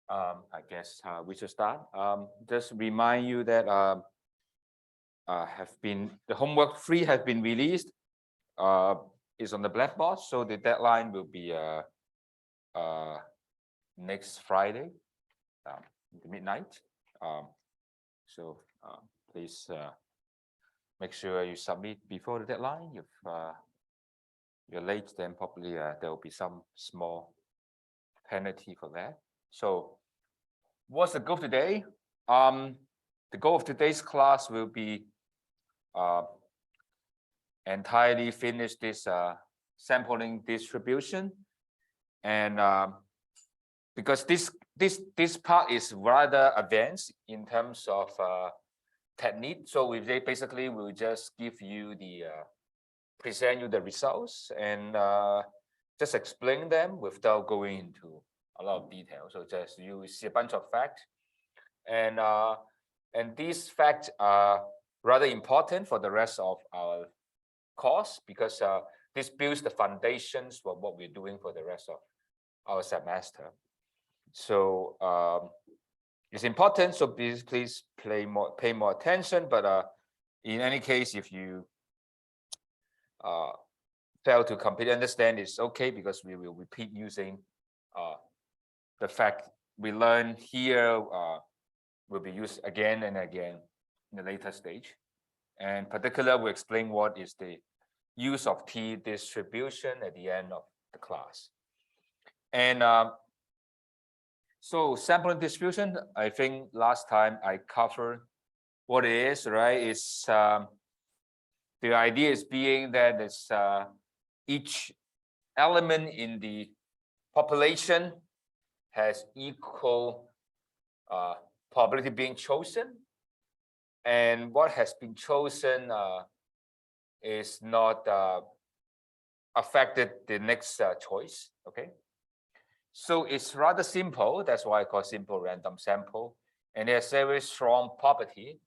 I guess we should start. Just remind you that the homework 3 has been released. Is on the blackboard, so the deadline will be next Friday, midnight. So please make sure you submit before the deadline. If you're late, then probably there will be some small penalty for that. So what's the goal today? The goal of today's class will be entirely finish this sampling distribution, and because this part is rather advanced in terms of technique, so we basically will just give you the present you the results and just explain them without going into a lot of detail. So just you see a bunch of facts, and these facts are rather important for the rest of our course, because this builds the foundations for what we're doing for the rest of our semester. So it's important, so please pay more attention. But in any case, if you fail to completely understand, it's okay, because we will repeat using the fact we learned here will be used again and again in the later stage. And particularly, we explain what is the use of T distribution at the end of the class. And so sampling distribution, I think last time I covered what it is, right? It's the idea is being that it's each element in the population has equal probability being chosen, and what has been chosen is not affected the next choice. Okay, so it's rather simple. That's why I call simple random sample, and there's very strong property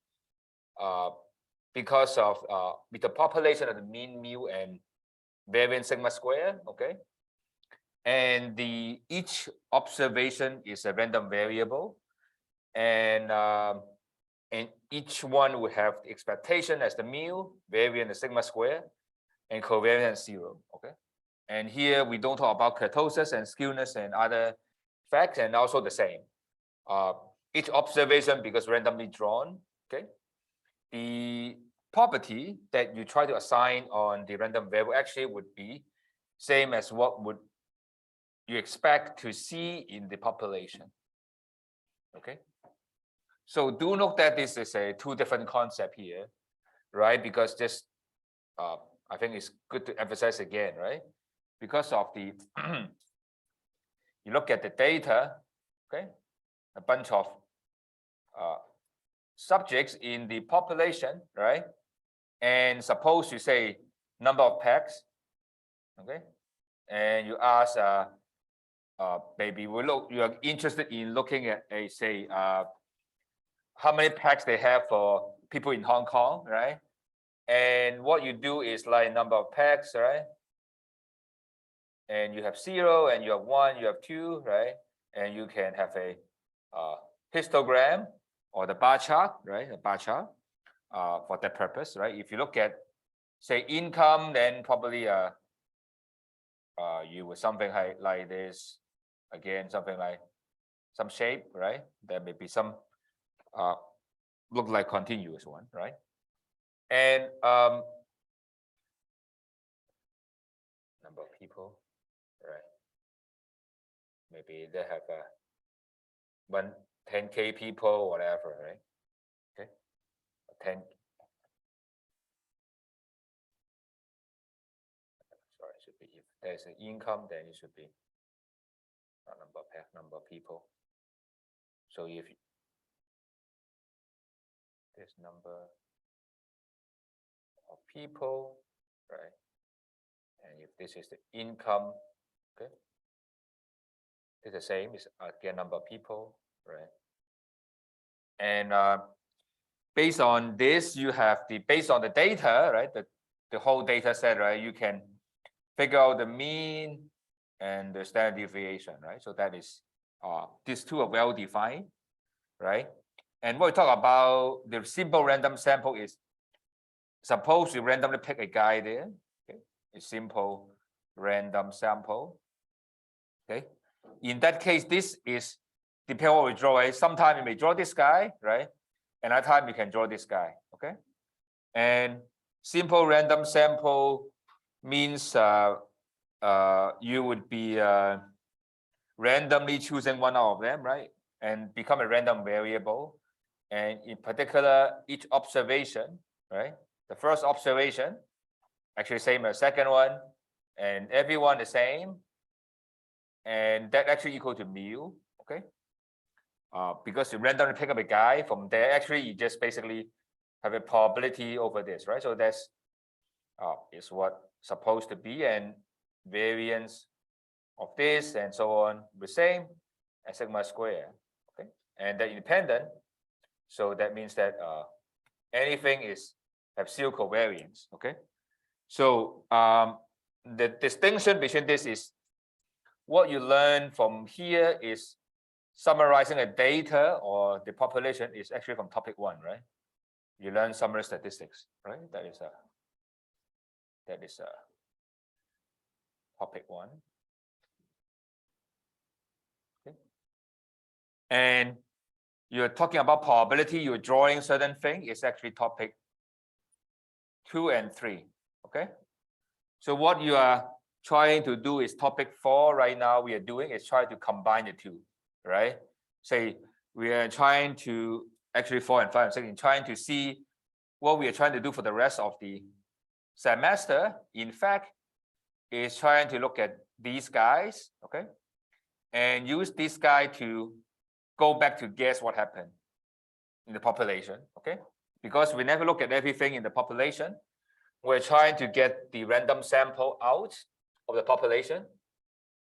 because of with the population of the mean mu and variance sigma square. Okay, and each observation is a random variable, and each one will have the expectation as the mu, variance the sigma square, and covariance 0. Okay, and here we don't talk about kurtosis and skewness and other facts, and also the same. Each observation, because randomly drawn, okay, the property that you try to assign on the random variable actually would be same as what would you expect to see in the population. Okay. So do note that this is a two different concept here, right? Because just I think it's good to emphasize again, right? Because of the you look at the data, okay, a bunch of subjects in the population, right? And suppose you say number of packs, okay, and you ask maybe you are interested in looking at a say how many packs they have for people in Hong Kong, right? And what you do is like number of packs, right? And you have 0, and you have 1, you have 2, right? And you can have a histogram or the bar chart, right? A bar chart for that purpose, right? If you look at say income, then probably you would something like this, again something like some shape, right? There may be some look like continuous one, right? And number of people, right? Maybe they have 10K people, whatever, right? Okay, 10. Sorry, it should be if there's an income, then it should be number of people. So if this number of people, right? And if this is the income, okay, it's the same. It's again number of people, right? And based on this, you have based on the data, right? The whole data set, right? You can figure out the mean and the standard deviation, right? So that is these two are well defined, right? And what we talk about the simple random sample is, suppose you randomly pick a guy there, okay? A simple random sample. Okay. In that case, this is depending on what we draw. Right? Sometimes you may draw this guy, right? Another time you can draw this guy. Okay. And simple random sample means you would be randomly choosing one of them, right? And become a random variable. And in particular, each observation, right? The first observation, actually same as second one, and everyone the same. And that actually equal to mu, okay? Because you randomly pick up a guy from there, actually you just basically have a probability over this, right? So that's is what supposed to be, and variance of this and so on the same as sigma square, okay? And they're independent, so that means that anything is have zero covariance, okay? So the distinction between this is what you learn from here is summarizing the data or the population is actually from topic 1, right? You learn summary statistics, right? That is topic 1. Okay. And you're talking about probability, you're drawing certain thing, is actually topic 2 and 3. Okay. So what you are trying to do is topic 4 right now we are doing is try to combine the two, right? Say we are trying to actually 4 and 5 and 6 trying to see what we are trying to do for the rest of the semester. In fact, is trying to look at these guys, okay, and use this guy to go back to guess what happened in the population, okay? Because we never look at everything in the population. We're trying to get the random sample out of the population.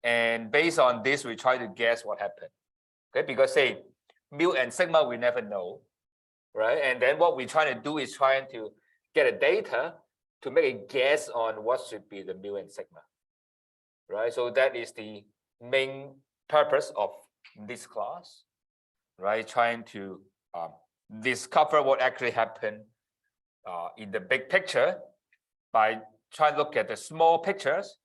And based on this, we try to guess what happened. Okay, because say mu and sigma, we never know, right? And then what we're trying to do is trying to get a data to make a guess on what should be the mu and sigma, right? So that is the main purpose of this class, right? Trying to discover what actually happened in the big picture by trying to look at the small pictures.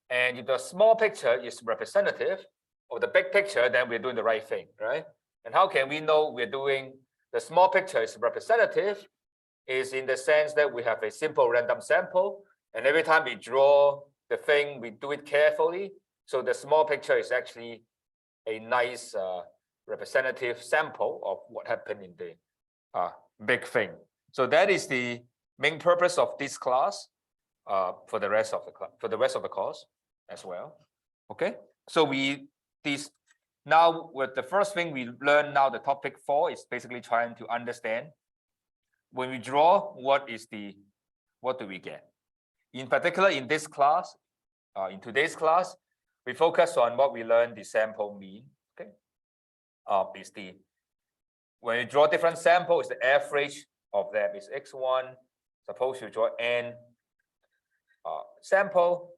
And if the small picture is representative of the big picture, then we're doing the right thing, right? And how can we know we're doing the small picture is representative? Is in the sense that we have a simple random sample, and every time we draw the thing, we do it carefully. So the small picture is actually a nice representative sample of what happened in the big thing. So that is the main purpose of this class for the rest of the course as well. Okay, so now with the first thing we learn now, the topic 4 is basically trying to understand when we draw what do we get. In particular, in this class, in today's class, we focus on what we learned, the sample mean. Okay, is when you draw different samples, the average of them is x1. Suppose you draw n sample.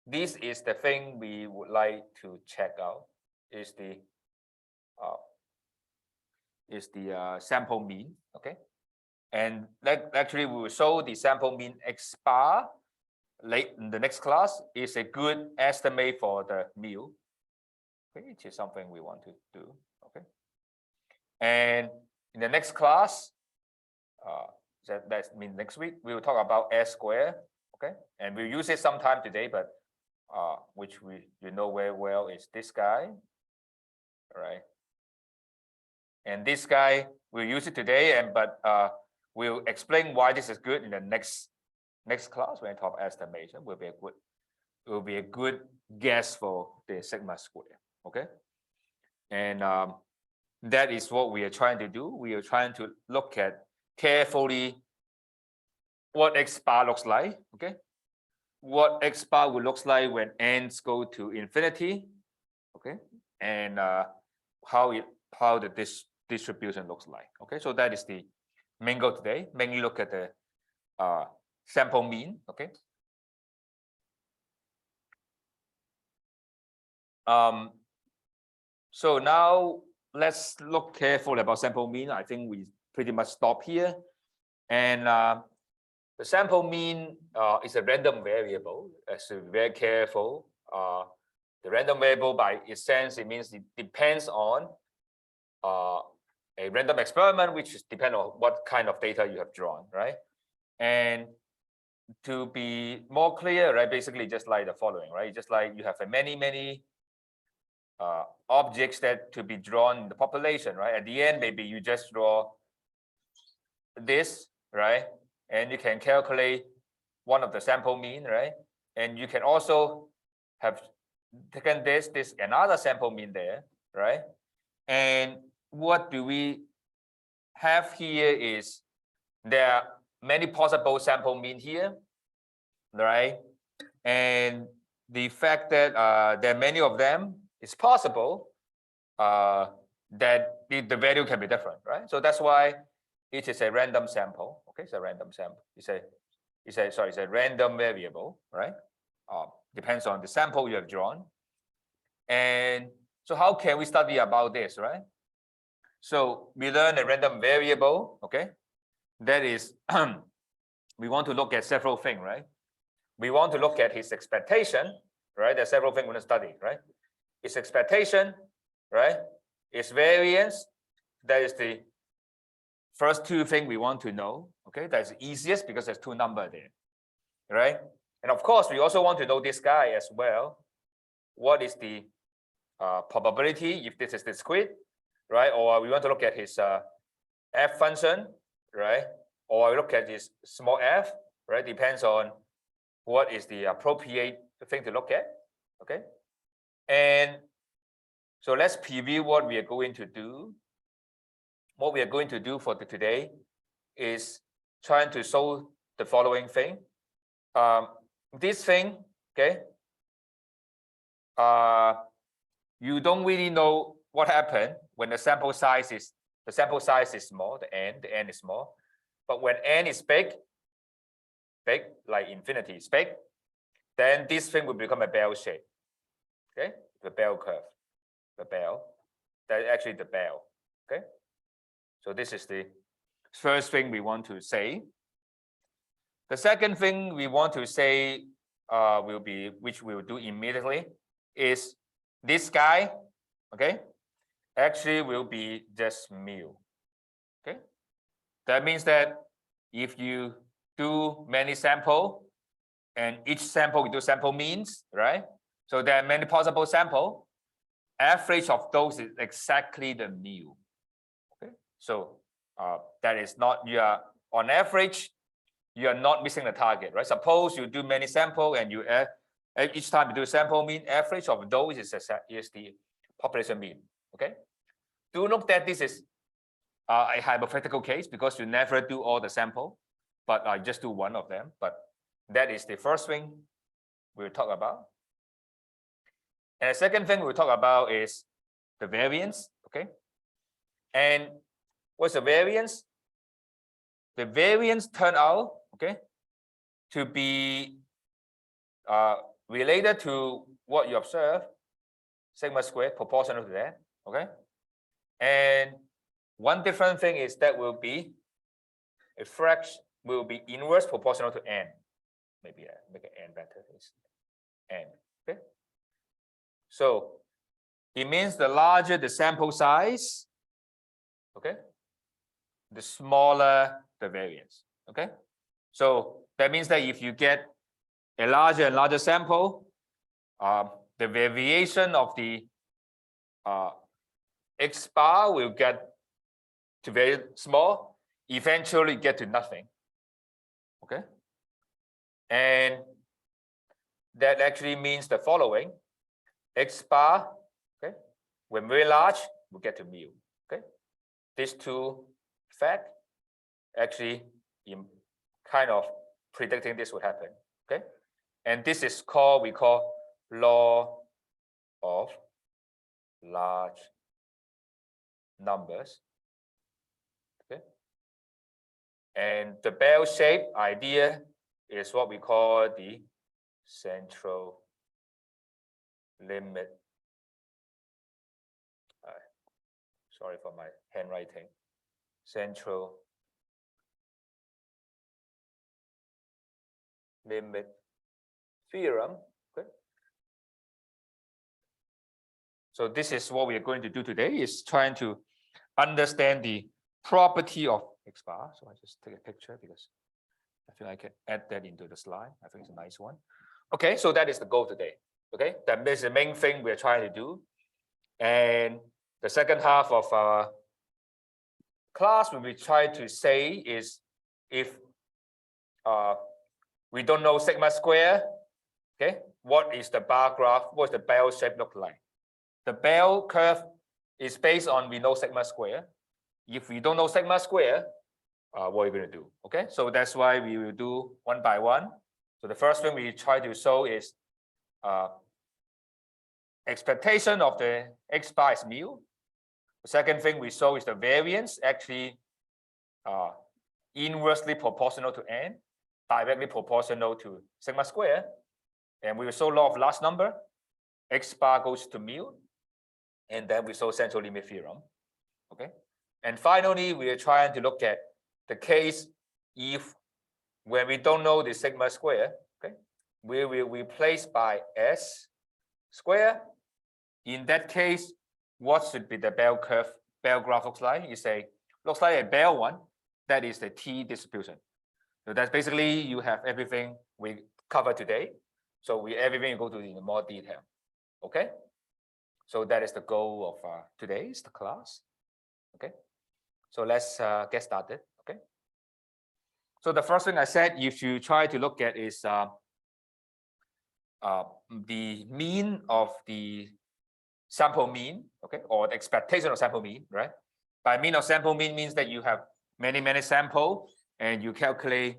This is the thing we would like to check out. Is the sample mean. Okay, and that actually we will show the sample mean x bar late in the next class is a good estimate for the mu. Okay, which is something we want to do. Okay, and in the next class, that means next week we will talk about S square. Okay, and we'll use it sometime today, but which you know very well is this guy, right? And this guy we'll use it today, but we'll explain why this is good in the next class when I talk estimation. Will be a good guess for the sigma square. Okay, and that is what we are trying to do. We are trying to look at carefully what x bar looks like. Okay, what x bar will looks like when n's go to infinity. Okay, and how the distribution looks like. Okay, so that is the main goal today. Mainly look at the sample mean. Okay. So now let's look carefully about sample mean. I think we pretty much stop here. And the sample mean is a random variable. So be very careful. The random variable, by its sense, it means it depends on a random experiment, which depends on what kind of data you have drawn, right? And to be more clear, right, basically just like the following, right? Just like you have many objects that to be drawn in the population, right? At the end, maybe you just draw this, right? And you can calculate one of the sample mean, right? And you can also have taken this another sample mean there, right? And what do we have here is there are many possible sample mean here, right? And the fact that there are many of them, it's possible that the value can be different, right? So that's why it is a random sample. Okay, it's a random sample. It's a random variable, right? Depends on the sample you have drawn. And so how can we study about this, right? So we learn a random variable, okay? That is, we want to look at several things, right? We want to look at his expectation, right? There are several things we want to study, right? His expectation, right? His variance, that is the first two things we want to know, okay? That's easiest because there's two numbers there, right? And of course, we also want to know this guy as well. What is the probability if this is discrete, right? Or we want to look at his f function, right? Or we look at his small f, right? Depends on what is the appropriate thing to look at, okay? And so let's preview what we are going to do. What we are going to do for today is trying to solve the following thing. This thing, okay? You don't really know what happened when the sample size is small, the n is small. But when n is big, like infinity is big, then this thing will become a bell shape. Okay, the bell curve, the bell. That's actually the bell. Okay, so this is the first thing we want to say. The second thing we want to say which we will do immediately, is this guy, okay, actually will be just mu. Okay, that means that if you do many sample and each sample we do sample means, right? So there are many possible sample. Average of those is exactly the mu. Okay, so that is not, you are on average, you are not missing the target, right? Suppose you do many sample and you each time you do sample mean, average of those is the population mean. Okay, do note that this is a hypothetical case because you never do all the sample, but I just do one of them. But that is the first thing we'll talk about. And the second thing we'll talk about is the variance. Okay, and what's the variance? The variance turn out, okay, to be related to what you observe, sigma squared proportional to that. Okay, and one different thing is that will be a fraction, will be inverse proportional to n. Maybe make it n better. It's n. Okay, so it means the larger the sample size, okay, the smaller the variance. Okay, so that means that if you get a larger and larger sample, the variation of the x bar will get to very small, eventually get to nothing. Okay, and that actually means the following: x bar, okay, when very large, will get to mu. Okay, these two facts actually kind of predicting this would happen. Okay, and this is called, we call law of large numbers. Okay, and the bell shape idea is what we call the central limit Sorry for my handwriting. Central limit theorem. Okay. So this is what we are going to do today, is trying to understand the property of X bar. So I just take a picture because I feel I can add that into the slide. I think it's a nice one. Okay, so that is the goal today. Okay, that is the main thing we're trying to do. And the second half of our class, what we try to say is, if we don't know sigma square, okay, what is the bar graph? What does the bell shape look like? The bell curve is based on we know sigma square. If we don't know sigma square, what are you going to do? Okay, so that's why we will do one by one. So the first thing we try to show is expectation of the X bar is mu. The second thing we show is the variance actually inversely proportional to n, directly proportional to sigma square. And we will show law of large number, X bar goes to mu, and then we show central limit theorem. Okay, and finally we are trying to look at the case if when we don't know the sigma square, okay, we will replace by S square. In that case, what should be the bell curve, bell graph looks like? You say, looks like a bell one, that is the T distribution. So that's basically, you have everything we covered today. So everything will go to in more detail. Okay, so that is the goal of today's class. Okay, so let's get started. Okay, so the first thing I said, if you try to look at is the mean of the sample mean, okay, or the expectation of sample mean, right? By mean of sample mean means that you have many samples and you calculate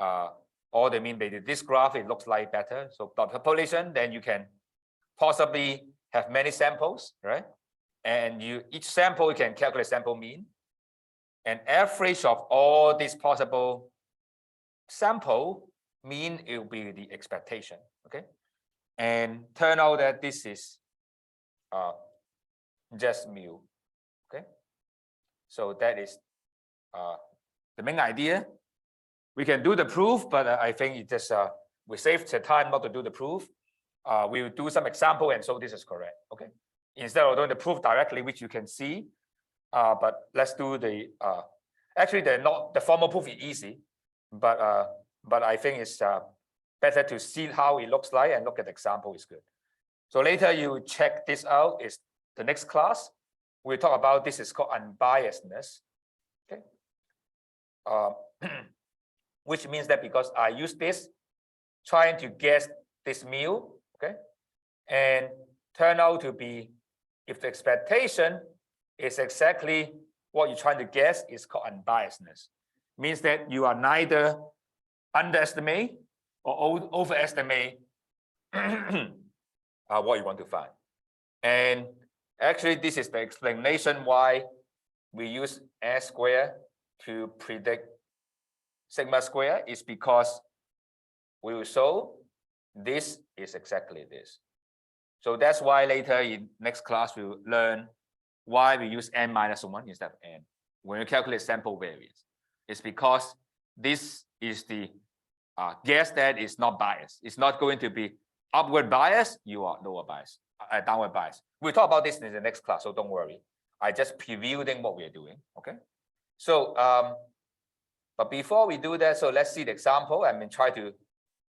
all the mean. This graph, it looks like better. So by population, then you can possibly have many samples, right? And each sample you can calculate sample mean, and average of all these possible sample mean, it will be the expectation. Okay, and turn out that this is just mu. Okay, so that is the main idea. We can do the proof, but I think it just we save the time not to do the proof. We will do some example, and so this is correct. Okay, instead of doing the proof directly, which you can see, but let's do the actually the formal proof is easy, but I think it's better to see how it looks like and look at the example is good. So later you check this out. Is the next class we'll talk about. This is called unbiasedness. Okay, which means that because I use this trying to guess this mu, okay, and turn out to be, if the expectation is exactly what you're trying to guess, is called unbiasedness. Means that you are neither underestimate or overestimate what you want to find. And actually, this is the explanation why we use S square to predict sigma square, is because we will show this is exactly this. So that's why later in next class we will learn why we use n-1 instead of n when you calculate sample variance. It's because this is the guess that is not biased. It's not going to be upward bias, you are lower bias, downward bias. We'll talk about this in the next class, so don't worry. I just previewing what we are doing. Okay, so but before we do that, so let's see the example and try to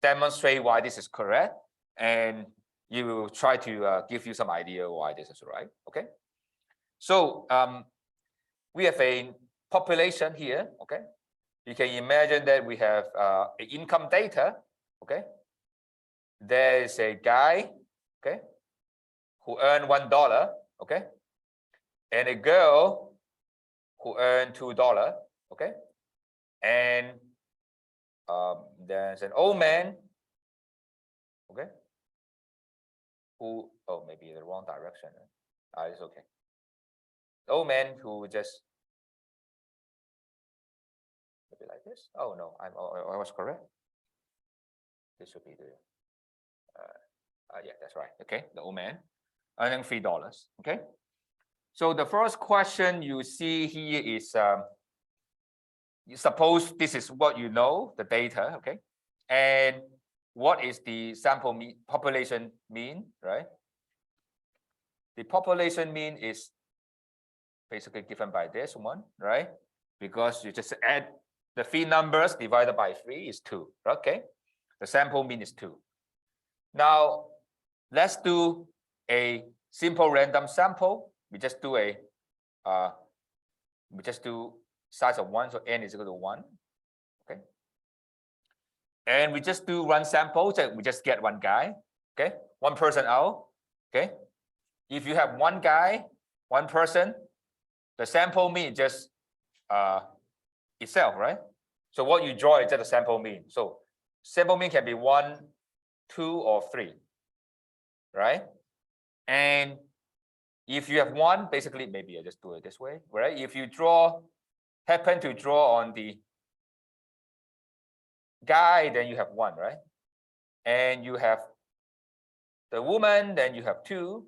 demonstrate why this is correct, and you will try to give you some idea why this is right. Okay, so we have a population here. Okay, you can imagine that we have income data. Okay, there is a guy, okay, who earned $1. Okay, and a girl who earned $2. Okay, and there's an old man, okay, who, oh, maybe the wrong direction. It's okay. The old man who just, maybe like this. Oh no, I was correct. This should be the yeah, that's right. Okay, the old man earning $3. Okay, So the first question you see here is, you suppose this is what you know, the data, okay? And what is the sample mean, population mean, right? The population mean is basically given by this one, right? Because you just add the 3 numbers divided by 3 is 2, okay? The sample mean is 2. Now, let's do a simple random sample. We just do size of 1, so n is equal to 1, okay? And we just do one sample, so we just get one guy, okay? One person out, okay? If you have one guy, one person, the sample mean just itself, right? So what you draw is just a sample mean. So sample mean can be 1, 2, or 3, right? And if you have one, basically, maybe I just do it this way, right? If you happen to draw on the guy, then you have 1, right? And you have the woman, then you have 2.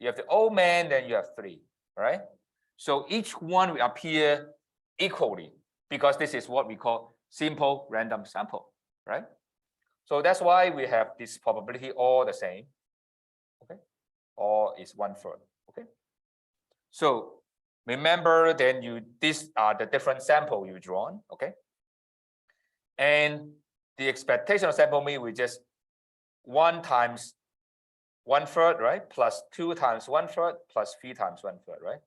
You have the old man, then you have 3, right? So each one will appear equally because this is what we call simple random sample, right? So that's why we have this probability all the same, okay? All is 1/3, okay? So remember, then these are the different sample you drawn, okay? And the expectation of sample mean we just 1 times 1/3, right? Plus 2 times 1/3 plus 3 times 1/3, right?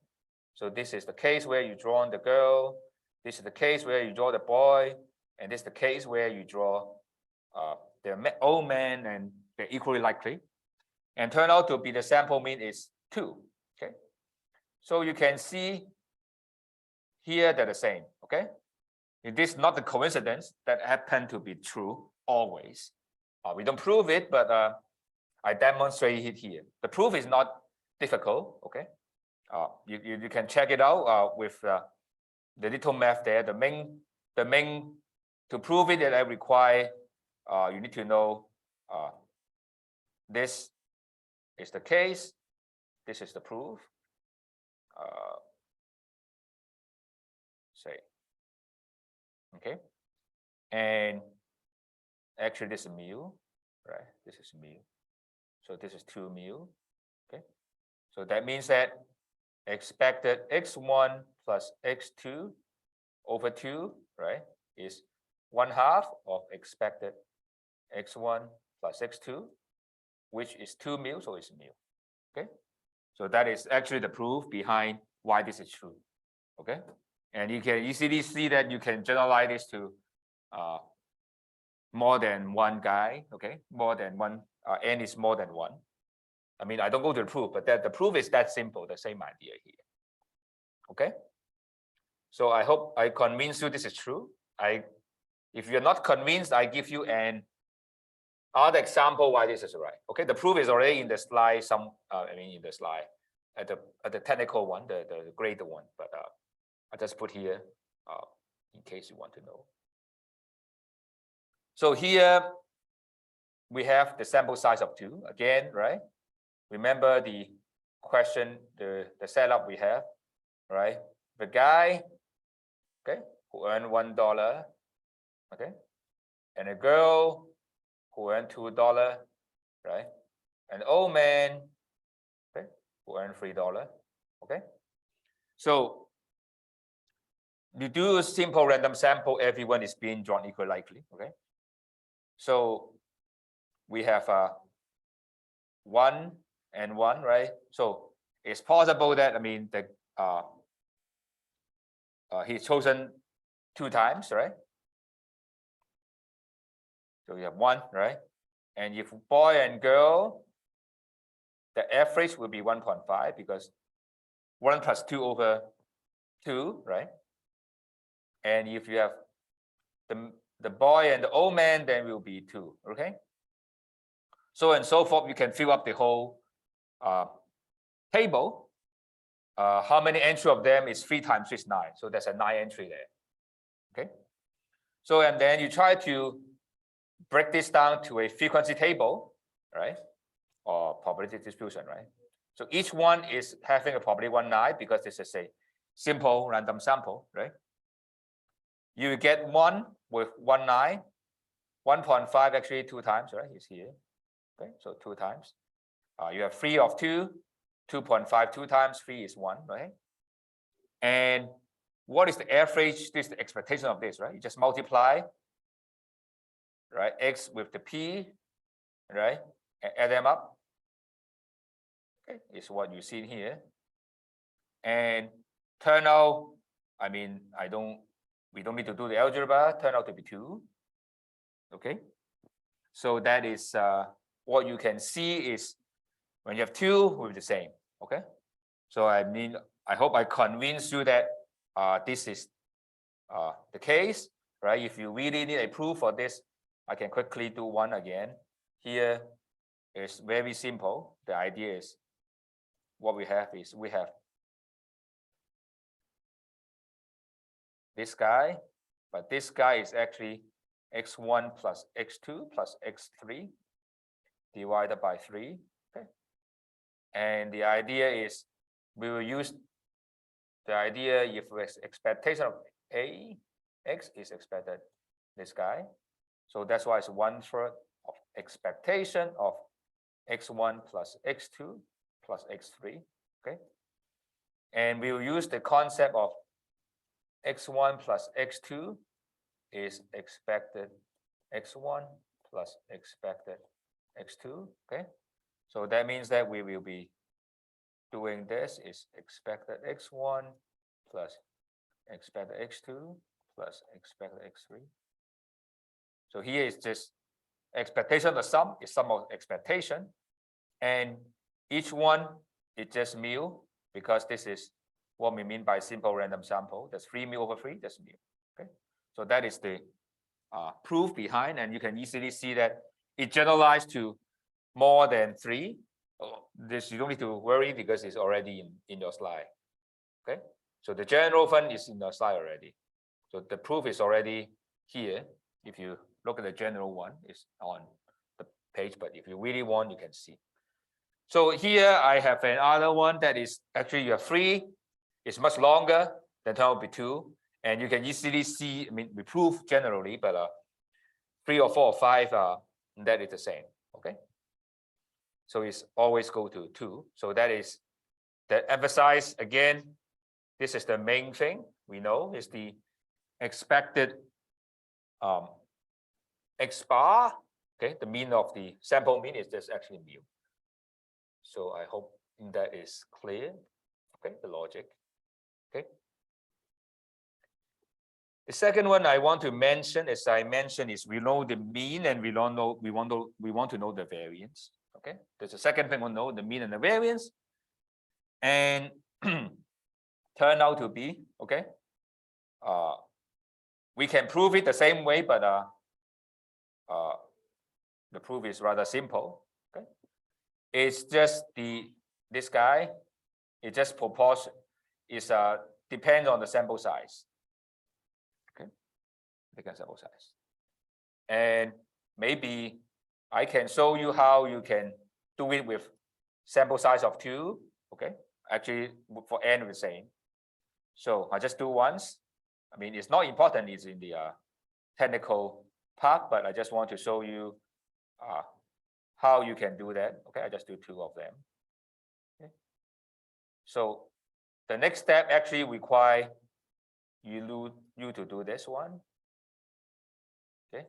So this is the case where you draw the girl. This is the case where you draw the boy, and this is the case where you draw the old man, and they're equally likely. And turn out to be the sample mean is 2. Okay. So you can see here they're the same. Okay. This is not the coincidence that happen to be true always. We don't prove it, but I demonstrate it here. The proof is not difficult. Okay. You can check it out with the little math there. The main to prove it that I require you need to know this is the case, this is the proof. Say okay, and actually this is mu, right? This is mu, so this is 2 mu. Okay, so that means that expected x1 plus x2 over 2, right, is 1/2 of expected x1 plus x2, which is 2 mu, so it's mu. Okay, so that is actually the proof behind why this is true. Okay, and you can easily see that you can generalize this to more than one guy. Okay, more than one, n is more than 1. I mean, I don't go to the proof, but the proof is that simple, the same idea here. Okay, so I hope I convince you this is true. If you're not convinced, I give you an other example why this is right. Okay, the proof is already in the slide. In the slide at the technical one, the graded one, but I just put here in case you want to know. So here we have the sample size of 2 again, right? Remember the question, the setup we have, right? The guy, okay, who earned $1, okay, and a girl who earned $2, right? An old man, okay, who earned $3, okay. So you do a simple random sample, everyone is being drawn equally likely, okay. So we have 1 and 1, right? So it's possible that he's chosen 2 times, right? So you have 1, right? And if boy and girl, the average will be 1.5 because 1 plus 2 over 2, right? And if you have the boy and the old man, then will be 2, okay? So and so forth, you can fill up the whole table. How many entry of them is 3 times 3 is 9, so there's a 9 entry there, okay? So and then you try to break this down to a frequency table, right? Or probability distribution, right? So each one is having a probability 1/9 because this is a simple random sample, right? You get 1 with 1/9, 1.5 actually 2 times, right? Is here. Okay, so 2 times. You have 3 of 2, 2.5 2 times 3 is 1, right? And what is the average? This is the expectation of this, right? You just multiply, right? X with the P, right? And add them up. Okay, is what you see here. And turn out, I mean, we don't need to do the algebra, turn out to be 2. Okay. So that is what you can see is when you have 2 with the same. Okay. So I mean, I hope I convinced you that this is the case, right? If you really need a proof for this, I can quickly do one again. Here is very simple. The idea is what we have is we have this guy, but this guy is actually x1 plus x2 plus x3 divided by 3. Okay. And the idea is we will use the idea if expectation of a x is expected this guy. So that's why it's 1/3 of expectation of x1 plus x2 plus x3. Okay. And we will use the concept of x1 plus x2 is expected x1 plus expected x2. Okay. So that means that we will be doing this is expected x1 plus expected x2 plus expected x3. So here is just expectation, the sum is sum of expectation. And each one is just mu because this is what we mean by simple random sample. That's 3 mu over 3, that's mu. Okay. So that is the proof behind, and you can easily see that it generalized to more than 3. This you don't need to worry because it's already in your slide. Okay. So the general fund is in the slide already. So the proof is already here. If you look at the general one, it's on the page, but if you really want, you can see. So here I have another one that is actually you have 3. It's much longer than turn out to be 2. And you can easily see, I mean, we prove generally, but 3 or 4 or 5, that is the same. Okay. So it's always go to 2. So that is that emphasize again, this is the main thing we know is the expected x bar. Okay, the mean of the sample mean is just actually mu. So I hope that is clear. Okay, the logic. Okay. The second one I want to mention, as I mentioned, is we know the mean and we want to know the variance. Okay, there's a second thing we know the mean and the variance, and turn out to be okay. We can prove it the same way, but the proof is rather simple. Okay, it's just this guy. It just proportion is depends on the sample size. Okay, the sample size, and maybe I can show you how you can do it with sample size of 2. Okay, actually for n the same. So I just do once. I mean, it's not important. It's in the technical part, but I just want to show you how you can do that. Okay, I just do 2 of them. Okay. So the next step actually require you to do this one. Okay.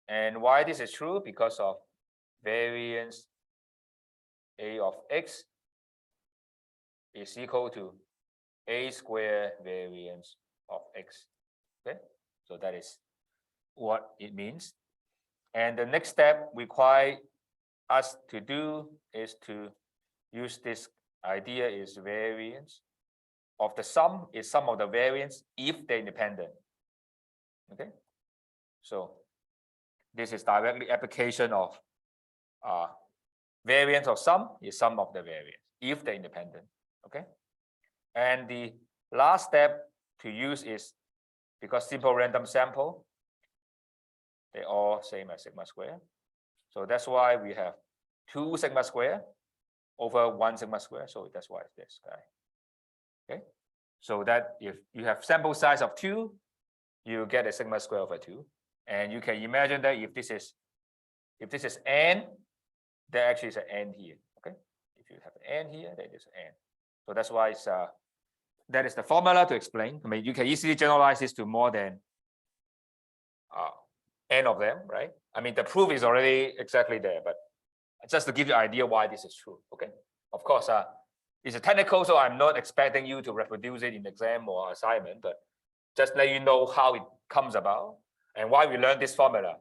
And why this is true? Because of variance a of x is equal to a square variance of x. Okay, so that is what it means. And the next step require us to do is to use this idea is variance of the sum is sum of the variance if they're independent. Okay, so this is directly application of variance of sum is sum of the variance if they're independent. Okay, and the last step to use is because simple random sample, they all same as sigma square. So that's why we have 2 sigma square over 1 sigma square. So that's why it's this guy. Okay. So that if you have sample size of 2, you get a sigma square over 2. And you can imagine that if this is n, there actually is an n here. Okay. If you have an n here, there is an n. So that's why it's that is the formula to explain. I mean, you can easily generalize this to more than n of them, right? I mean, the proof is already exactly there, but just to give you an idea why this is true. Okay. Of course, it's a technical, so I'm not expecting you to reproduce it in exam or assignment, but just let you know how it comes about and why we learn this formula,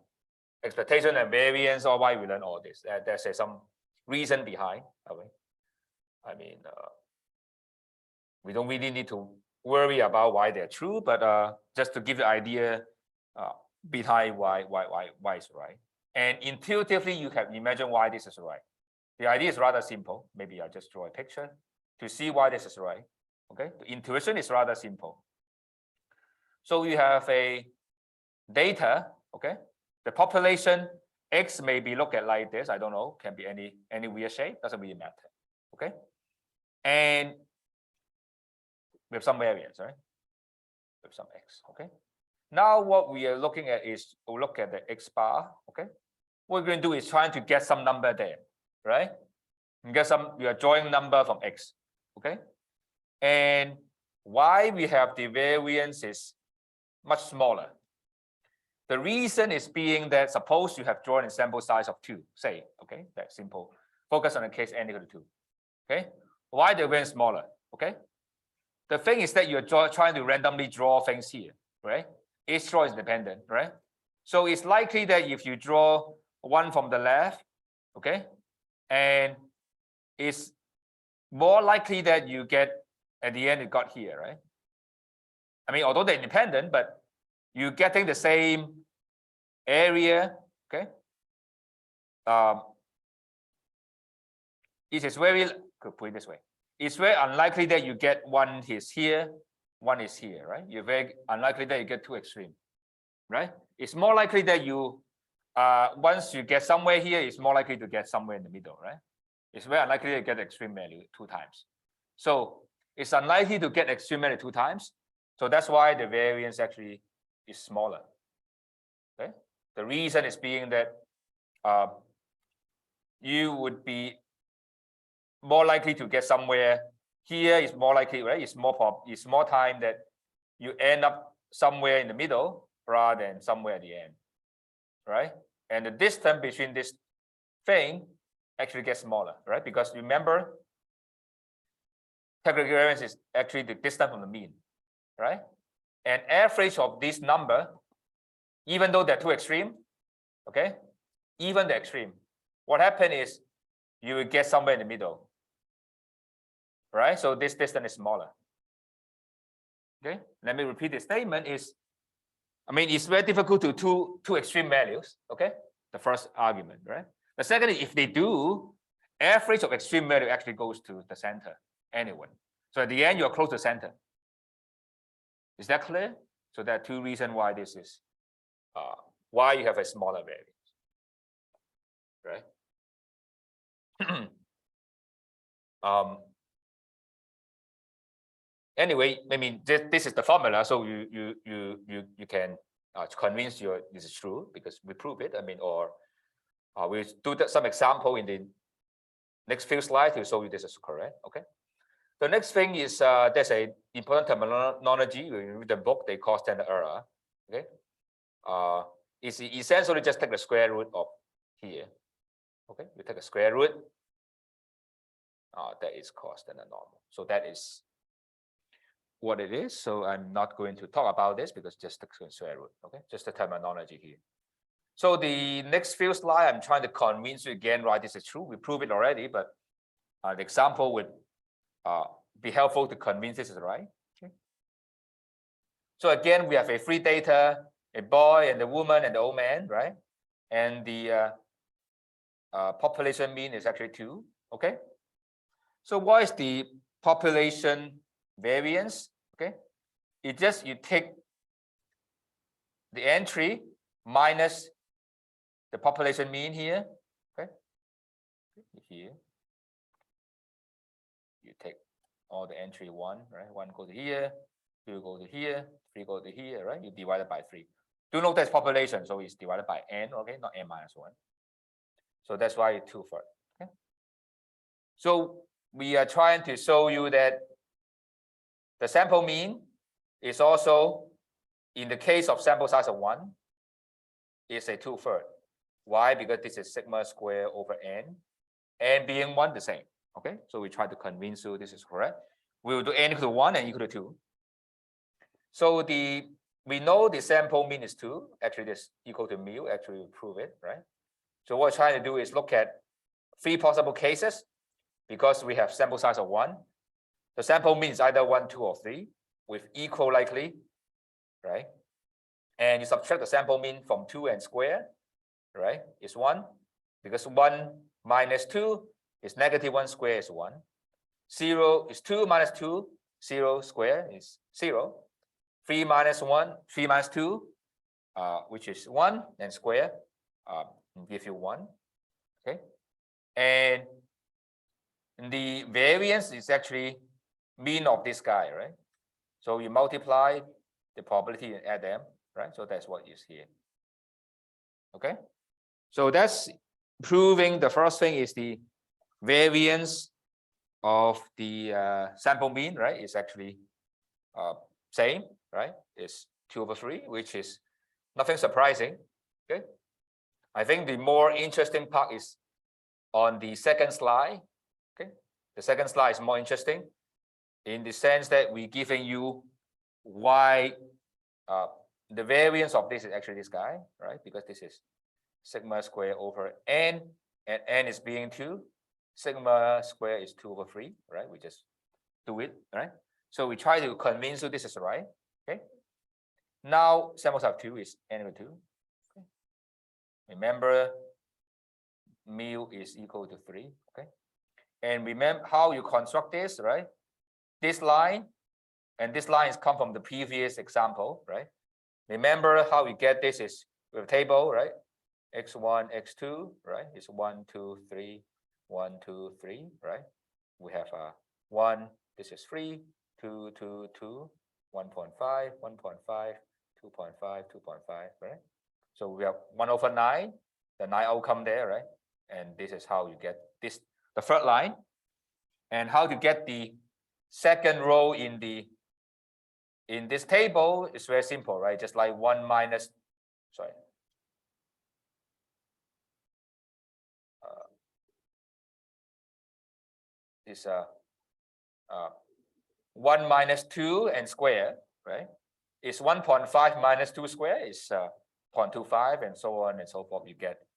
expectation and variance, or why we learn all this. There's some reason behind. Okay. I mean, we don't really need to worry about why they're true, but just to give the idea behind why it's right. And intuitively, you can imagine why this is right. The idea is rather simple. Maybe I'll just draw a picture to see why this is right. Okay, the intuition is rather simple. So you have a data. Okay, the population X may be looked at like this. I don't know. Can be any weird shape. Doesn't really matter. Okay, and we have some variance, right? With some X. Okay. Now what we are looking at is we'll look at the X bar. Okay. What we're going to do is trying to get some number there, right? And get some, we are drawing number from X. Okay. And why we have the variance is much smaller. The reason is being that suppose you have drawn a sample size of 2, say, okay, that's simple. Focus on the case n equal to 2. Okay. Why the variance smaller? Okay. The thing is that you're trying to randomly draw things here, right? Each draw is dependent, right? So it's likely that if you draw one from the left, okay, and it's more likely that you get at the end it got here, right? I mean, although they're independent, but you're getting the same area, okay? It is very, could put it this way. It's very unlikely that you get one is here, one is here, right? You're very unlikely that you get two extreme, right? It's more likely that you, once you get somewhere here, it's more likely to get somewhere in the middle, right? It's very unlikely to get extreme value 2 times. So it's unlikely to get extreme value 2 times. So that's why the variance actually is smaller. Okay. The reason is being that you would be more likely to get somewhere here is more likely, right? It's more time that you end up somewhere in the middle rather than somewhere at the end, right? And the distance between this thing actually gets smaller, right? Because remember, technical variance is actually the distance from the mean, right? And average of this number, even though they're two extreme, okay, even the extreme, what happened is you will get somewhere in the middle, right? So this distance is smaller. Okay, let me repeat the statement is, I mean, it's very difficult to two extreme values, okay? The first argument, right? The second is if they do, average of extreme value actually goes to the center anyway. So at the end, you're close to the center. Is that clear? So there are 2 reasons why this is, why you have a smaller variance, right? Anyway, I mean, this is the formula, so you can convince this is true because we prove it. I mean, or we'll do some example in the next few slides to show you this is correct. Okay. The next thing is there's a important terminology. When you read the book, they call standard error. Okay. It's essentially just take the square root of here. Okay, you take a square root. That is called standard normal. So that is what it is. So I'm not going to talk about this because just the square root. Okay, just the terminology here. So the next few slides, I'm trying to convince you again why this is true. We proved it already, but the example would be helpful to convince this is right. Okay. So again, we have a free data, a boy and a woman and the old man, right? And the population mean is actually 2. Okay. So what is the population variance? Okay. It just you take the entry minus the population mean here. Okay. Here. all the entry 1, right? 1 go to here, 2 go to here, 3 go to here, right? You divide it by 3. Do note that's population, so it's divided by n, okay, not n minus 1. So that's why it's 2/3. Okay. So we are trying to show you that the sample mean is also, in the case of sample size of 1, is a 2/3. Why? Because this is sigma square over n, n being 1 the same. Okay, so we try to convince you this is correct. We will do n equal to 1 and equal to 2. So we know the sample mean is 2. Actually, this equal to mu. Actually, we prove it, right? So what we're trying to do is look at 3 possible cases because we have sample size of 1. The sample mean is either 1, 2, or 3 with equal likely, right? And you subtract the sample mean from 2 and square, right? It's 1 because 1 minus 2 is -1 square is 1. 0 is 2 minus 2, 0 square is 0. 3 minus 1, 3 minus 2, which is 1, and square give you 1. Okay, and the variance is actually mean of this guy, right? So you multiply the probability and add them, right? So that's what is here. Okay, so that's proving the first thing is the variance of the sample mean, right? Is actually same, right? It's 2/3, which is nothing surprising. Okay, I think the more interesting part is on the second slide. Okay, the second slide is more interesting in the sense that we're giving you why the variance of this is actually this guy, right? Because this is sigma square over n, and n is being 2. Sigma square is 2/3, right? We just do it, right? So we try to convince you this is right. Okay. Now sample size 2 is n over 2. Okay. Remember, mu is equal to 3. Okay. And remember how you construct this, right? This line and this line is come from the previous example, right? Remember how we get this is with a table, right? x1, x2, right? It's 1, 2, 3, 1, 2, 3, right? We have 1, this is 3, 2, 2, 2, 1.5, 1.5, 2.5, 2.5, right? So we have 1/9, the 9 outcome there, right? And this is how you get this, the third line. And how to get the second row in this table is very simple, right? Just like 1 minus, sorry. Is 1 minus 2 and square, right? Is 1.5 minus 2 square is 0.25 and so on and so forth. You get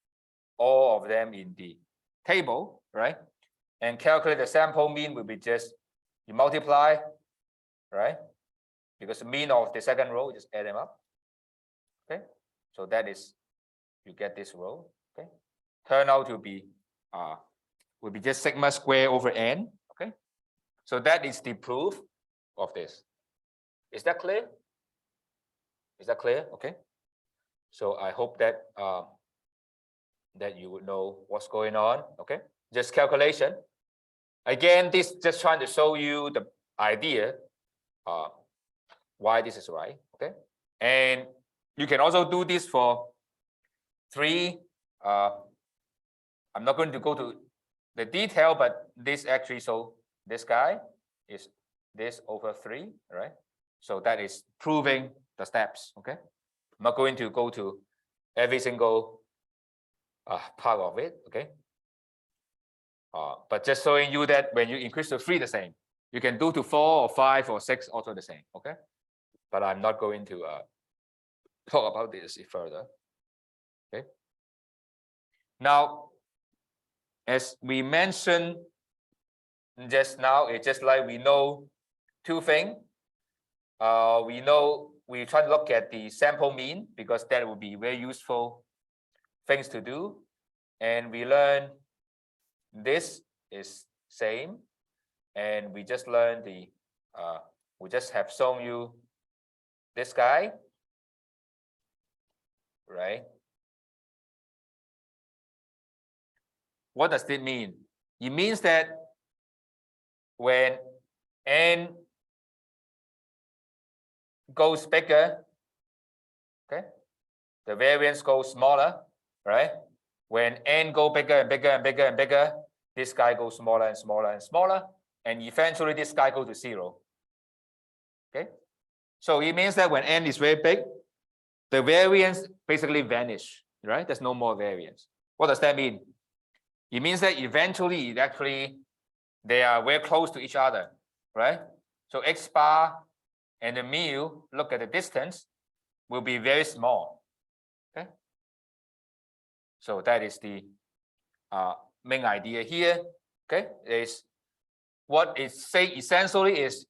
all of them in the table, right? And calculate the sample mean will be just you multiply, right? Because the mean of the second row, just add them up. Okay, so that is you get this row. Okay, turn out to be will be just sigma square over n. Okay, so that is the proof of this. Is that clear? Is that clear? Okay, so I hope that that you would know what's going on. Okay, just calculation. Again, this just trying to show you the idea why this is right. Okay, and you can also do this for 3. I'm not going to go to the detail, but this actually, so this guy is this over 3, right? So that is proving the steps. Okay, I'm not going to go to every single part of it. Okay, but just showing you that when you increase to 3, the same. You can do to 4 or 5 or 6, also the same. Okay, but I'm not going to talk about this further. Okay, now as we mentioned just now, it's just like we know 2 things. We try to look at the sample mean because that will be very useful things to do, and we learn this is same, and we just learned the we just have shown you this guy, right? What does it mean? It means that when n goes bigger, okay, the variance goes smaller, right? When n go bigger and bigger and bigger and bigger, this guy goes smaller and smaller and smaller, and eventually this guy goes to 0. Okay, so it means that when n is very big, the variance basically vanish, right? There's no more variance. What does that mean? It means that eventually they are very close to each other, right? So x bar and the mu, look at the distance, will be very small. Okay, so that is the main idea here. Okay, is what it say essentially is,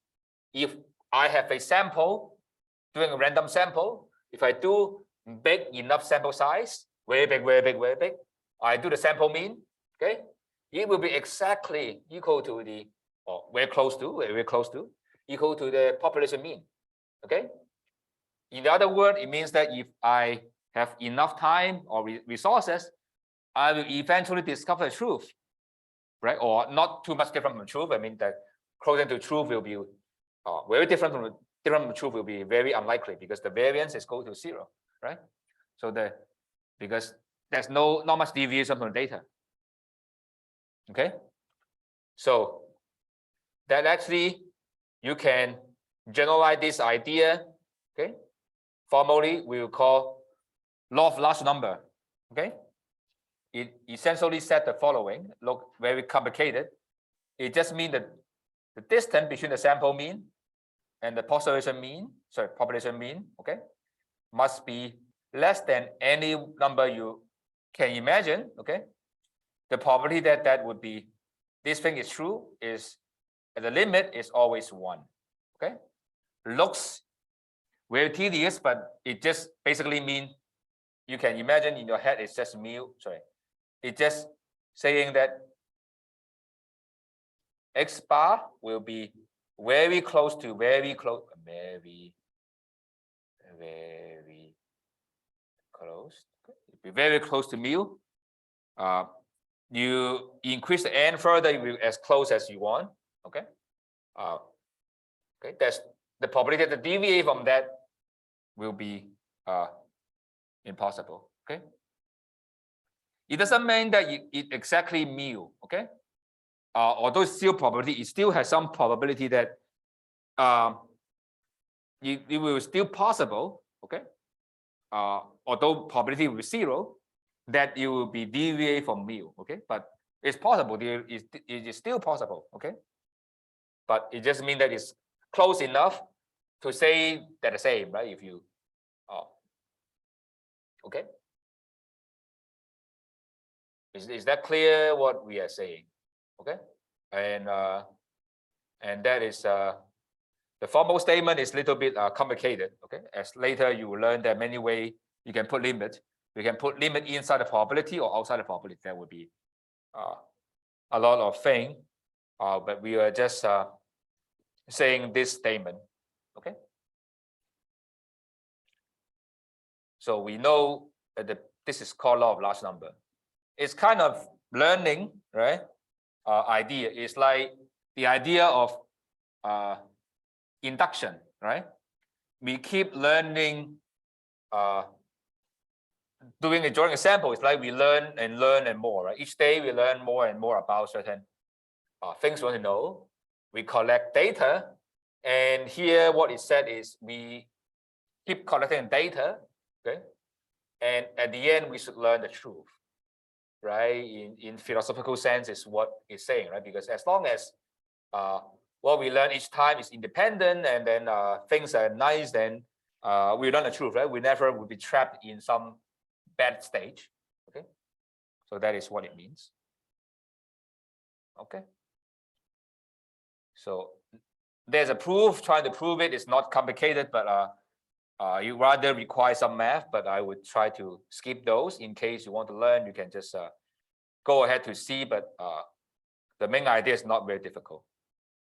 if I have a sample, doing a random sample, if I do big enough sample size, very big, very big, very big, I do the sample mean, okay, it will be exactly equal to the, or very close to, equal to the population mean. Okay, in other words, it means that if I have enough time or resources, I will eventually discover the truth, right? Or not too much different from truth. I mean that closer to truth will be very different from truth will be very unlikely, because the variance is go to 0, right? So because there's not much deviation from the data. Okay, so that actually you can generalize this idea. Okay, formally we will call law of large number. Okay, it essentially said the following. Look, very complicated. It just means that the distance between the sample mean and the population mean, okay, must be less than any number you can imagine. Okay, the probability that would be this thing is true is the limit is always 1. Okay, looks very tedious, but it just basically means you can imagine in your head it's just mu. It's just saying that x bar will be very close to very close to mu. You increase the n further, you will as close as you want. Okay, okay, that's the probability that deviate from that will be impossible. Okay, it doesn't mean that it exactly mu. Okay, although it's still probability, it still has some probability that it will still possible. Okay, although probability will be 0, that it will be deviate from mu. Okay, but it's possible. It is still possible. Okay, but it just means that it's close enough to say that the same, right? If you okay, is that clear what we are saying? Okay, and that is the formal statement is a little bit complicated. Okay, as later you will learn that many ways you can put limit. You can put limit inside the probability or outside the probability. That would be a lot of things, but we are just saying this statement. Okay, so we know that this is called law of large number. It's kind of learning, right? Idea is like the idea of induction, right? We keep learning, drawing a sample. It's like we learn and more, right? Each day we learn more and more about certain things we want to know. We collect data, and here what it said is we keep collecting data, okay? And at the end we should learn the truth, right? In philosophical sense is what it's saying, right? Because as long as what we learn each time is independent, and then things are nice, then we learn the truth, right? We never will be trapped in some bad stage. Okay, so that is what it means. Okay, so there's a proof. Trying to prove it is not complicated, but you rather require some math, but I would try to skip those. In case you want to learn, you can just go ahead to see, but the main idea is not very difficult.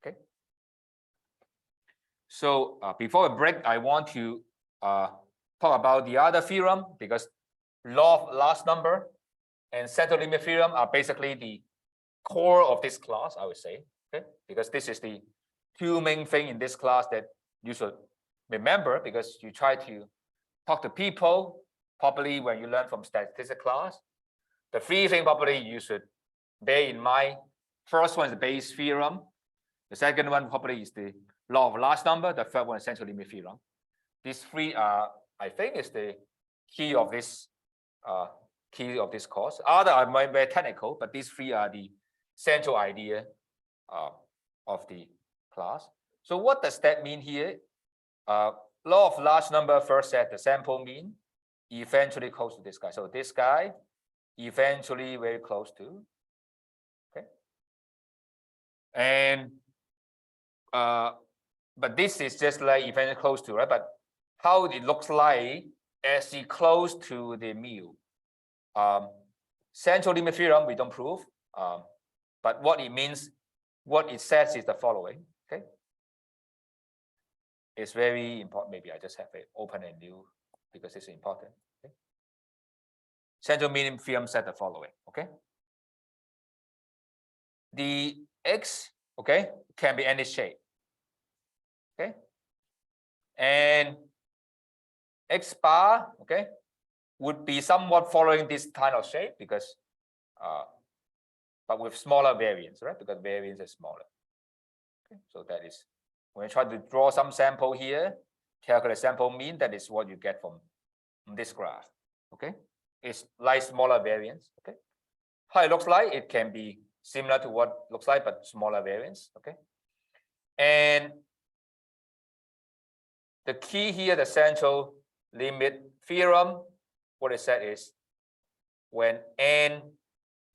Okay, so before a break, I want to talk about the other theorem, because law of large number and central limit theorem are basically the core of this class, I would say. Okay, because this is the two main things in this class that you should remember, because you try to talk to people properly when you learn from statistics class. The three things probably you should bear in mind. First one is the Bayes theorem. The second one probably is the law of large number. The third one is central limit theorem. These three are, I think, is the key of this course. Other are very technical, but these three are the central idea of the class. So what does that mean here? Law of large number first said the sample mean eventually close to this guy. So this guy eventually very close to. Okay. And but this is just like eventually close to, right? But how it looks like as it close to the mu. Central limit theorem we don't prove, but what it means, what it says is the following. Okay, it's very important. Maybe I just have it open and new because it's important. Okay? Central limit theorem said the following. Okay, the x, okay, can be any shape. Okay, and x bar, okay, would be somewhat following this kind of shape because but with smaller variance, right? Because variance is smaller. Okay, so that is when you try to draw some sample here, calculate sample mean, that is what you get from this graph. Okay, it's like smaller variance. Okay, how it looks like, it can be similar to what it looks like, but smaller variance. Okay, and the key here, the central limit theorem, what it said is when n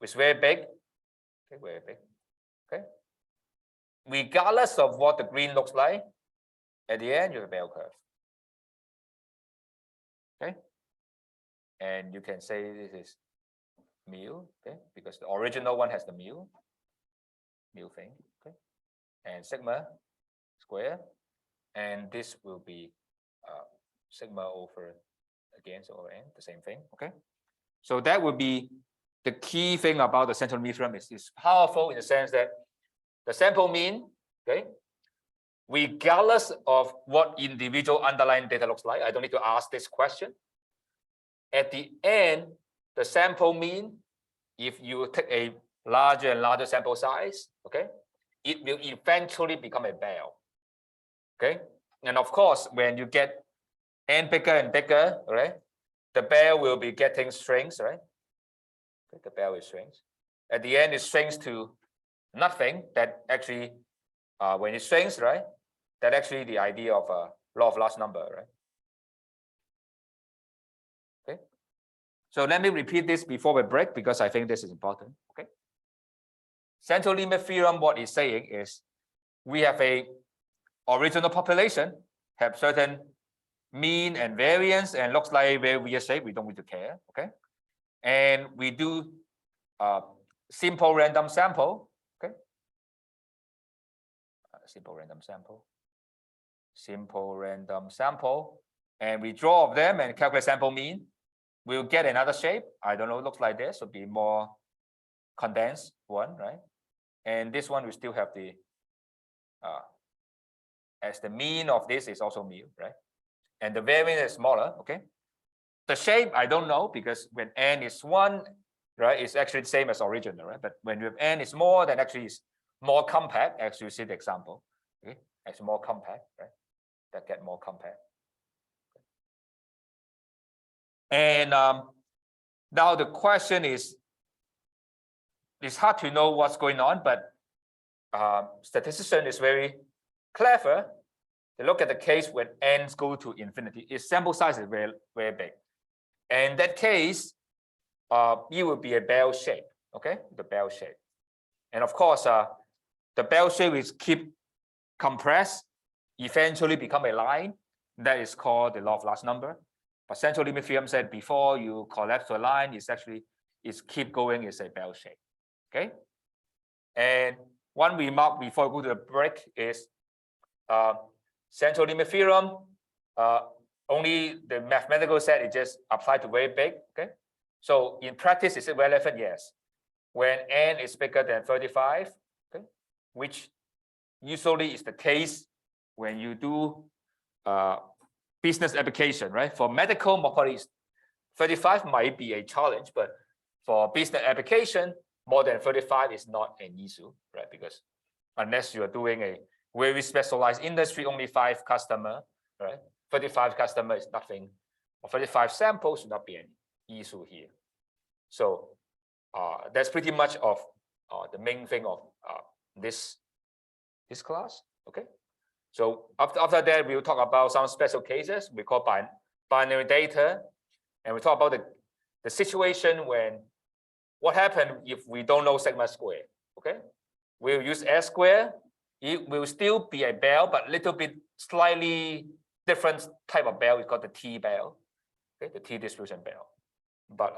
is very big, okay, very big, okay, regardless of what the green looks like, at the end you have a bell curve. Okay, and you can say this is mu, okay, because the original one has the mu thing, okay, and sigma square, and this will be sigma over again, so over n, the same thing. Okay, so that would be the key thing about the central limit theorem. Is powerful in the sense that the sample mean, okay, regardless of what individual underlying data looks like, I don't need to ask this question. At the end, the sample mean, if you take a larger and larger sample size, okay, it will eventually become a bell. Okay, and of course, when you get n bigger and bigger, right, the bell will be getting shrinks, right? Okay, the bell is shrinks. At the end, it shrinks to nothing. That actually, when it shrinks, right, that actually the idea of a law of large number, right? Okay, so let me repeat this before we break because I think this is important. Okay, central limit theorem, what it's saying is we have a original population, have certain mean and variance, and looks like very weird shape. We don't need to care. Okay, and we do simple random sample. Okay, simple random sample, and we draw of them and calculate sample mean. We'll get another shape. I don't know, it looks like this. Would be more condensed one, right? And this one we still have the as the mean of this is also mu, right? And the variance is smaller. Okay, the shape I don't know because when n is 1, right, it's actually the same as original, right? But when you have n is more, then actually it's more compact, as you see the example. Okay, it's more compact, right? That get more compact. And now the question is, it's hard to know what's going on, but statistician is very clever. They look at the case when n's go to infinity. Its sample size is very, very big. And in that case, it will be a bell shape. Okay, the bell shape. And of course, the bell shape is keep compressed, eventually become a line. That is called the law of large number. But central limit theorem said before you collapse to a line, it's keep going, is a bell shape. Okay. And one remark before we go to the break is central limit theorem, only the mathematical set is just applied to very big. Okay. So in practice, is it relevant? Yes. When n is bigger than 35, okay, which usually is the case when you do business application, right? For medical, probably 35 might be a challenge, but for business application, more than 35 is not an issue, right? Because unless you are doing a very specialized industry, only 5 customers, right? 35 customers is nothing, or 35 samples should not be an issue here. So that's pretty much of the main thing of this class, okay? So after that, we'll talk about some special cases we call binary data, and we talk about the situation when what happens if we don't know sigma square, okay? We'll use S square. It will still be a bell, but a little bit slightly different type of bell. We call the T bell, okay? The T distribution bell. But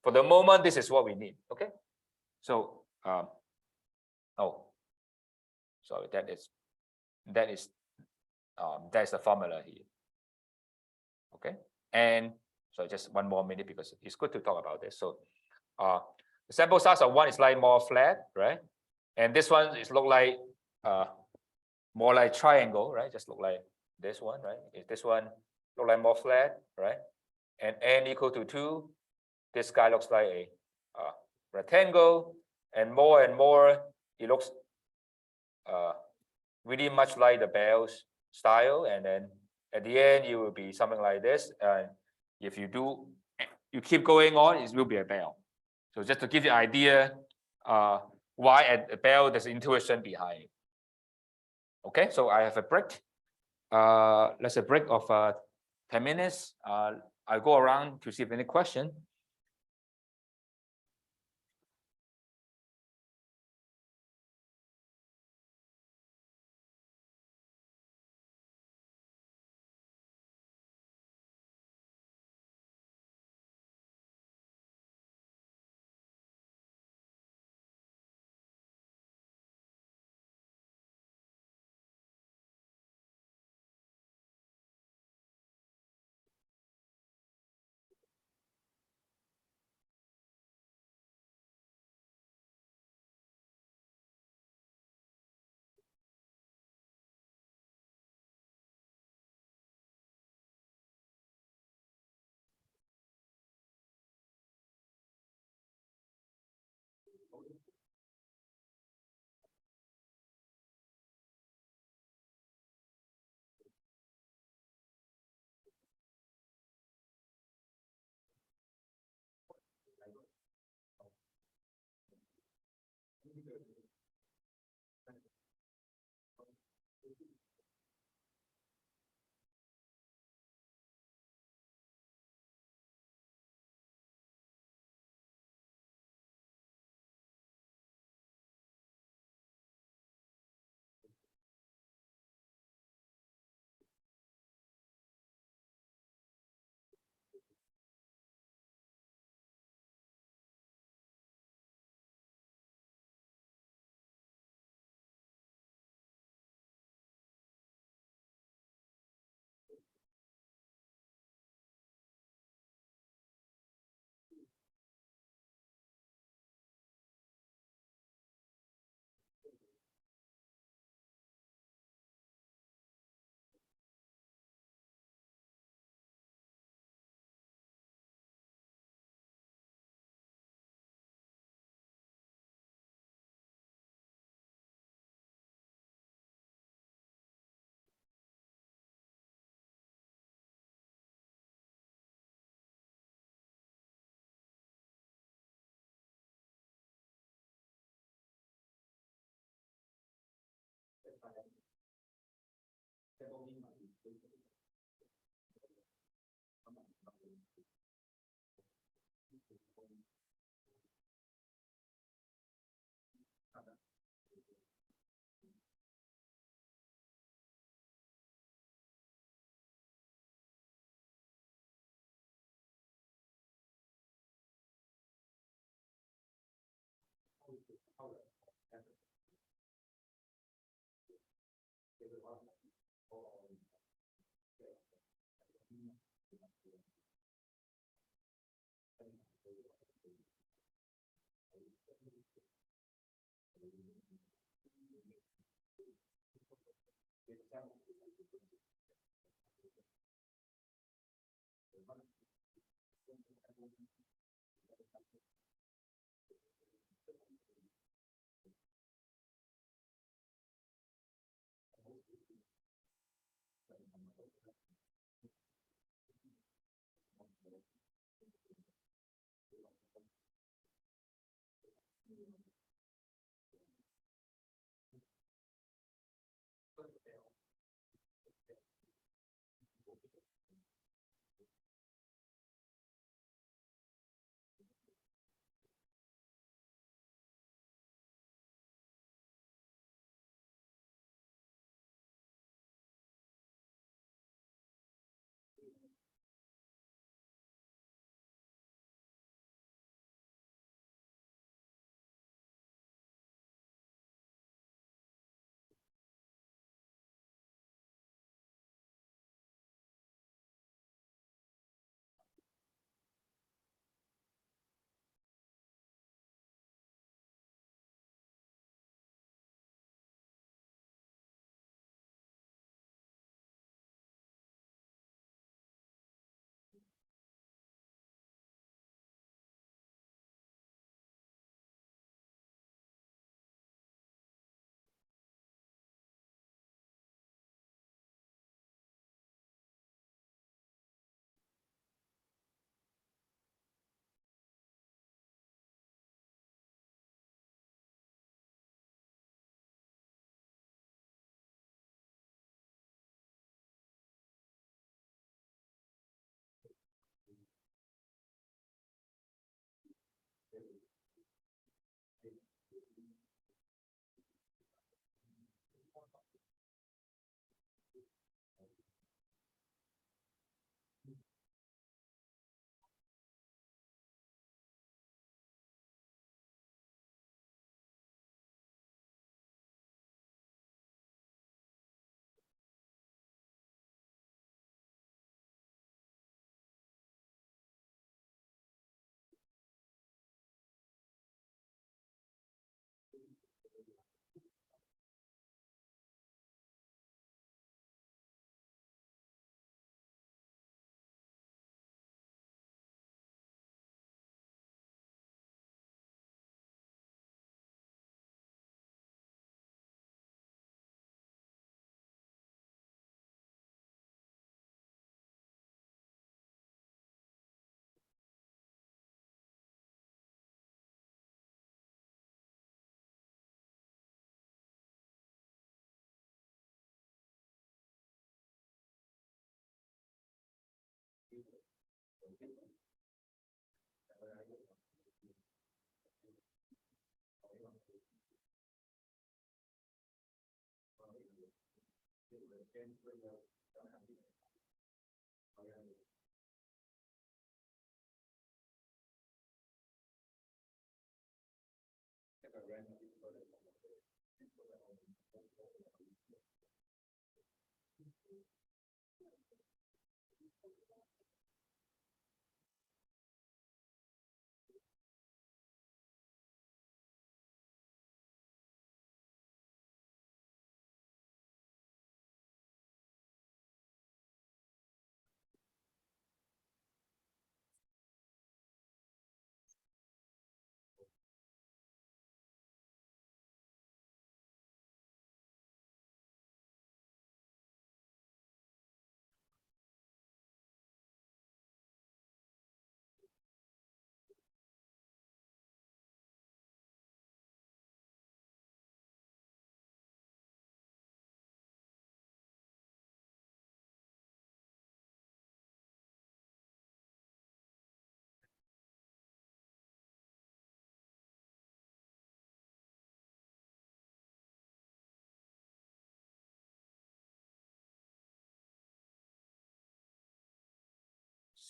for the moment, this is what we need, okay? So, oh, sorry, that's the formula here, okay? And so just one more minute because it's good to talk about this. So, the sample size of 1 is like more flat, right? And this one is look like more like triangle, right? Just look like this one, right? If this one look like more flat, right? And n equal to 2, this guy looks like a rectangle, and more it looks really much like the bell's style, and then at the end it will be something like this. And if you keep going on, it will be a bell. So just to give you an idea why at a bell there's intuition behind it. Okay, so I have a break. Let's a break of 10 minutes. I'll go around to see if any question.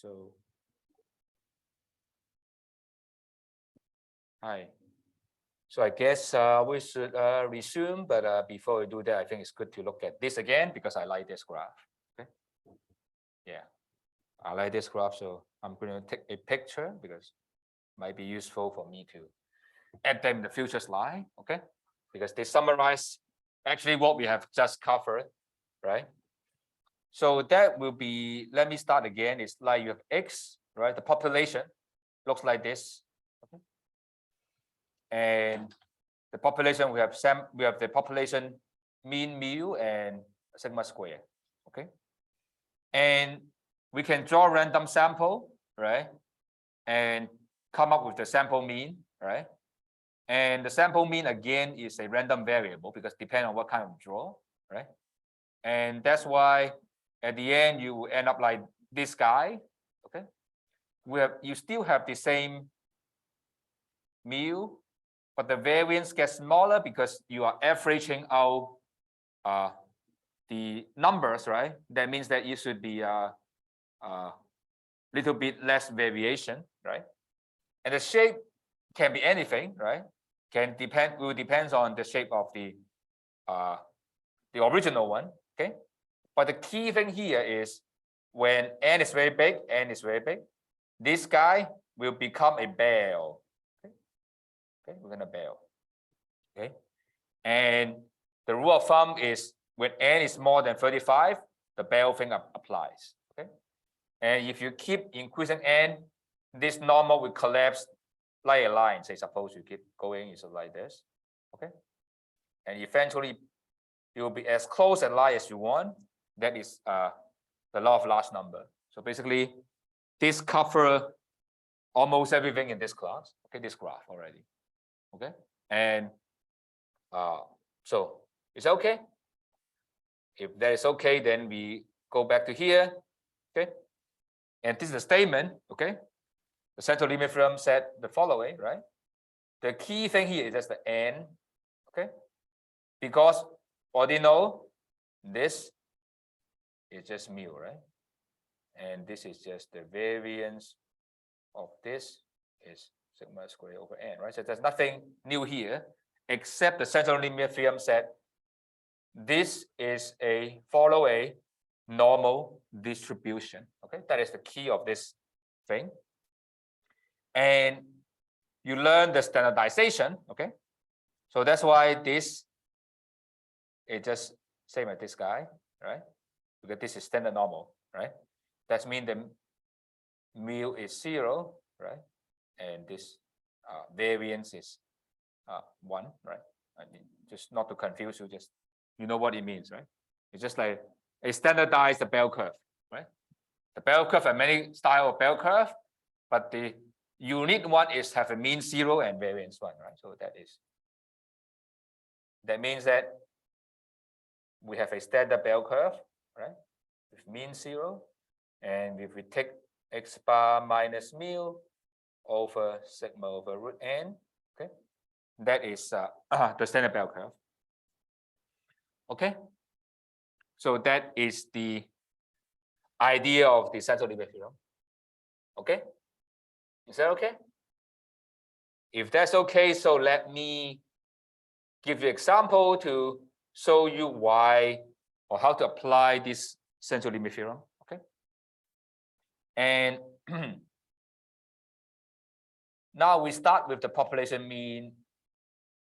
So, hi. So I guess we should resume, but before we do that, I think it's good to look at this again because I like this graph. Okay. Yeah, I like this graph, so I'm going to take a picture because it might be useful for me to add them in the future slide. Okay, because they summarize actually what we have just covered right? So that will be, let me start again. It's like you have X, right? The population looks like this. Okay. And the population, we have the population mean, mu, and sigma square. Okay. And we can draw a random sample, right? And come up with the sample mean, right? And the sample mean again is a random variable because depend on what kind of draw, right? And that's why at the end you will end up like this guy. Okay. You still have the same mu, but the variance gets smaller because you are averaging out the numbers, right? That means that it should be a little bit less variation, right? And the shape can be anything, right? Will depends on the shape of the original one. Okay. But the key thing here is when n is very big, this guy will become a bell. Okay, okay, we're gonna bell. Okay, and the rule of thumb is when n is more than 35, the bell thing applies. Okay, and if you keep increasing n, this normal will collapse like a line. Say suppose you keep going, it's like this. Okay, and eventually it will be as close a line as you want. That is the law of large number. So basically, this covers almost everything in this class. Okay, this graph already. Okay, and so it's okay. If that is okay, then we go back to here. Okay, and this is a statement. Okay, the central limit theorem said the following, right? The key thing here is just the n. Okay, because ordinal, this is just mu, right? And this is just the variance of this is sigma squared over n, right? So there's nothing new here except the central limit theorem said this is follow a normal distribution. Okay, that is the key of this thing. And you learn the standardization. Okay, so that's why this is just same as this guy, right? Because this is standard normal, right? That means the mu is 0, right? And this variance is 1, right? I mean, just not to confuse you, just you know what it means, right? It's just like a standardized bell curve, right? The bell curve have many styles of bell curve, but the unique one is have a mean 0 and variance 1, right? So that means that we have a standard bell curve, right? With mean 0, and if we take x bar minus mu over sigma over root n, okay, that is the standard bell curve. Okay, so that is the idea of the central limit theorem. Okay, is that okay? If that's okay, so let me give you an example to show you why or how to apply this central limit theorem. Okay, and now we start with the population mean.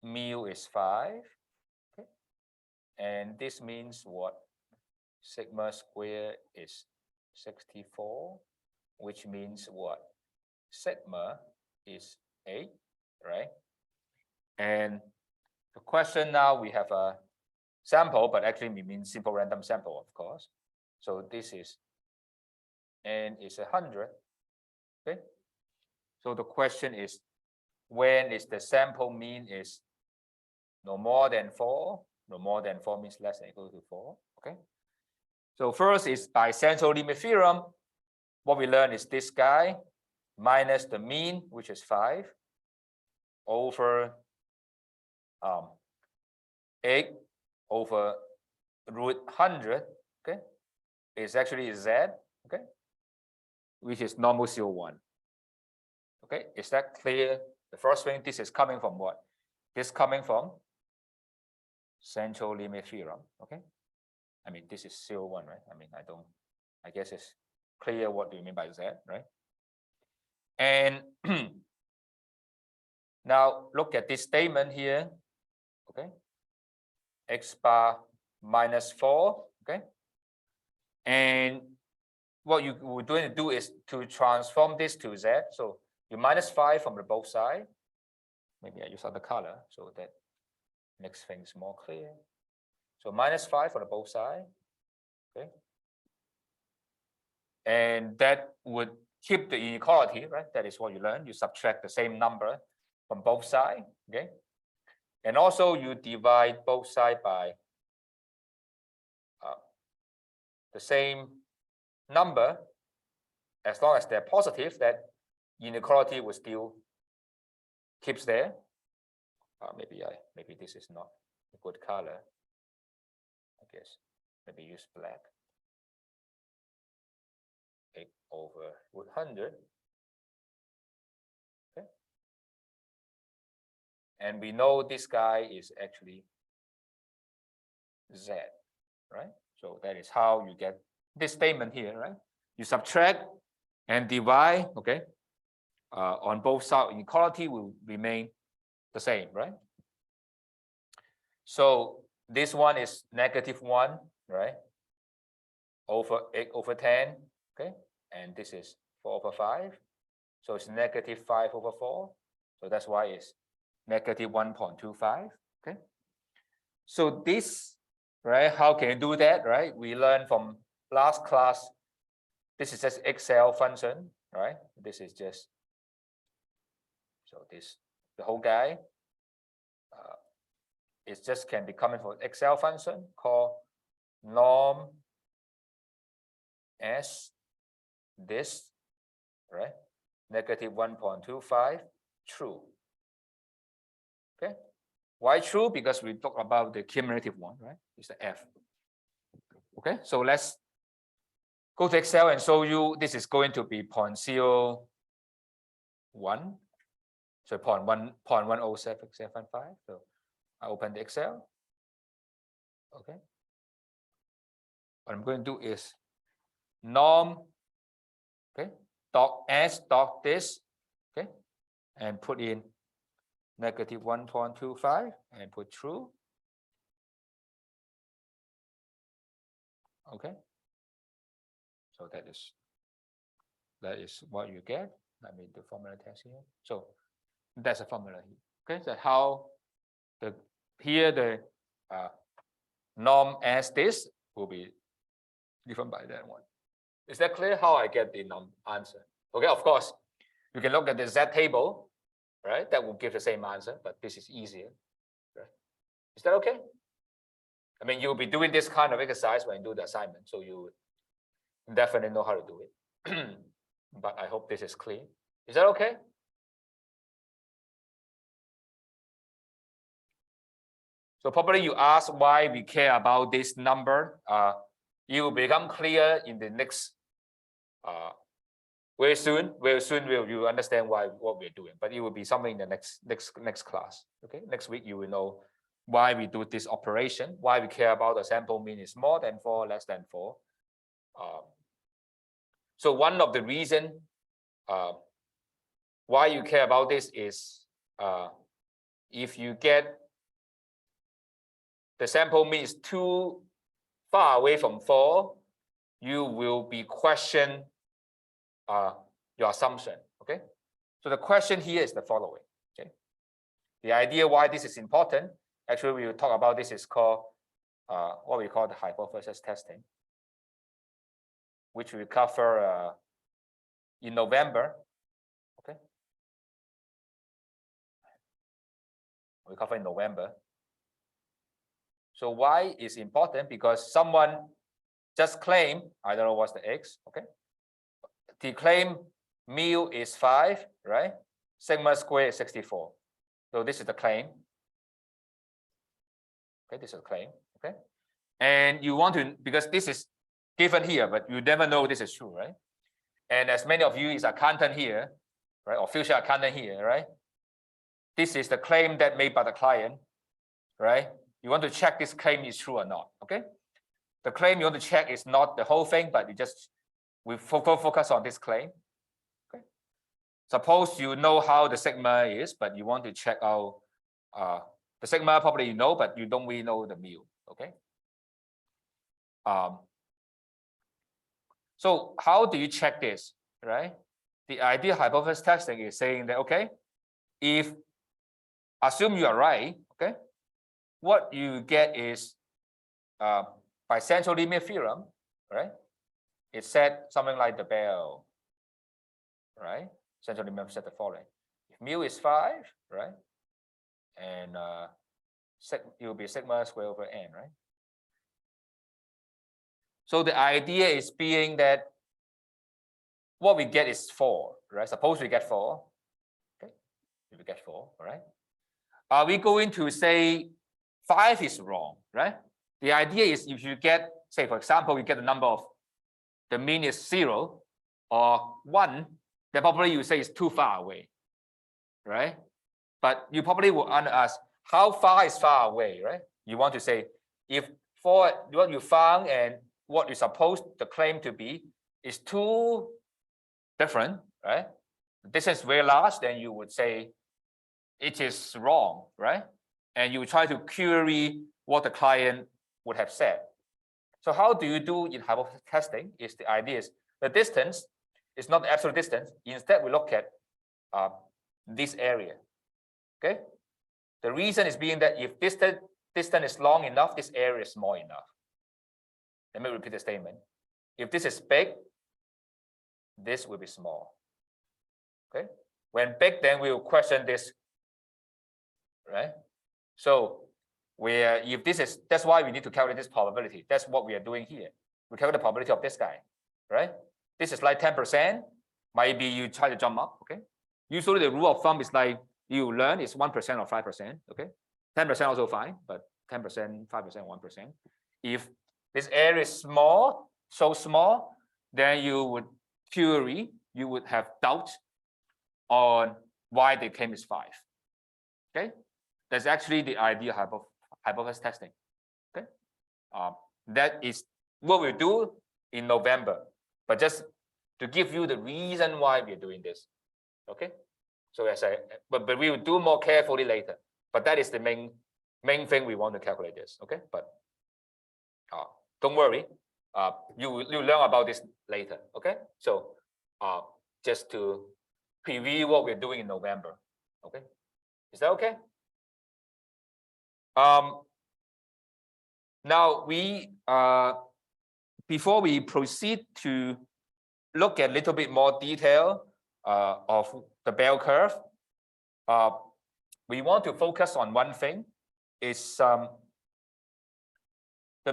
Mu is 5. Okay, and this means what? Sigma square is 64, which means what? Sigma is 8, right? And the question now, we have a sample, but actually we mean simple random sample, of course. So this is n is 100. Okay. So the question is, when is the sample mean is no more than 4? No more than 4 means less than or equal to 4. Okay. So first is by central limit theorem. What we learn is this guy minus the mean, which is 5, over 8 over root 100. Okay, is actually z. Okay, which is normal CO1. Okay, is that clear? The first thing, this is coming from what? This coming from central limit theorem. Okay, I mean this is CO1, right? I mean I guess it's clear what do you mean by z, right? And now look at this statement here. Okay, x bar minus 4. Okay. And what we're going to do is to transform this to Z. So you minus 5 from the both sides. Maybe I use other color so that makes things more clear. So minus 5 for the both sides. Okay. And that would keep the inequality, right? That is what you learn. You subtract the same number from both sides. Okay. And also you divide both sides by the same number. As long as they're positive, that inequality will still keeps there. Maybe this is not a good color. I guess maybe use black. 8 over root 100. Okay. And we know this guy is actually Z, right? So that is how you get this statement here, right? You subtract and divide, okay? On both sides, inequality will remain the same, right? So this one is -1, right? Over 8 over 10, okay? And this is 4 over 5. So it's -5 over 4. So that's why it's -1.25, okay? So this, right, how can you do that, right? We learned from last class, this is just Excel function, right? This is just, so this, the whole guy, it just can be coming from Excel function called norm as this, right? -1.25 true. Okay. Why true? Because we talk about the cumulative one, right? It's the F. Okay. So let's go to Excel and show you this is going to be 0.01. So 0.1075. So I open the Excel. Okay. What I'm going to do is norm, okay, dot s dot this, okay, and put in -1.25 and put true. Okay. So that is what you get. Let me do formula test here. So that's a formula here. Okay. So how the norm as this will be different by that one. Is that clear how I get the answer? Okay, of course, you can look at the Z table, right? That will give the same answer, but this is easier. Right? Is that okay? I mean, you'll be doing this kind of exercise when you do the assignment, so you definitely know how to do it. But I hope this is clear. Is that okay? So probably you ask why we care about this number. It will become clear in the next very soon you understand what we're doing, but it will be something in the next class. Okay, next week you will know why we do this operation, why we care about the sample mean is more than 4, less than 4. So one of the reasons why you care about this is if you get the sample mean is too far away from 4, you will be questioned your assumption. Okay, so the question here is the following. Okay, the idea why this is important, actually we will talk about this, is called what we call the hypothesis testing, which we cover in November. Okay, we cover in November. So why is important? Because someone just claimed, I don't know what's the X. Okay, the claim mu is 5, right? Sigma squared is 64. So this is the claim. Okay, this is a claim. Okay, and you want to, because this is given here, but you never know this is true, right? And as many of you is accountant here, right, or future accountant here, right? This is the claim that made by the client, right? You want to check this claim is true or not. Okay, the claim you want to check is not the whole thing, but you just focus on this claim. Okay, suppose you know how the sigma is, but you want to check out the sigma, probably you know, but you don't really know the mu. Okay, So how do you check this, right? The ideal hypothesis testing is saying that, okay, if assume you are right, okay, what you get is by central limit theorem, right? It said something like the bell, right? Central limit said the following: if mu is 5, right, and it will be sigma squared over n, right? So the idea is being that what we get is 4, right? Suppose we get 4, okay? If we get 4, all right? Are we going to say 5 is wrong, right? The idea is if you get, say, for example, you get the number of the mean is 0 or 1, then probably you say it's too far away, right? But you probably will ask, how far is far away, right? You want to say, if for what you found and what you're supposed to claim to be is too different, right? The distance is very large, then you would say it is wrong, right? And you try to query what the client would have said. So how do you do in hypothesis testing? Is the idea is the distance is not the absolute distance. Instead, we look at this area. Okay. The reason is being that if distance is long enough, this area is small enough. Let me repeat the statement. If this is big, this will be small. Okay. When big, then we will question this, right? So if this is, that's why we need to calculate this probability. That's what we are doing here. We calculate the probability of this guy, right? This is like 10%. Maybe you try to jump up, okay? Usually the rule of thumb is like you learn is 1% or 5%, okay? 10% also fine, but 10%, 5%, 1%. If this area is small, so small, then you would query, you would have doubt on why the claim is 5, okay? That's actually the idea hypothesis testing, okay? That is what we do in November, but just to give you the reason why we're doing this, okay? So as but we will do more carefully later. But that is the main thing we want to calculate this, okay? But don't worry, you learn about this later, okay? So just to preview what we're doing in November, okay? Is that okay? Now we before we proceed to look at a little bit more detail of the bell curve, we want to focus on one thing. Is the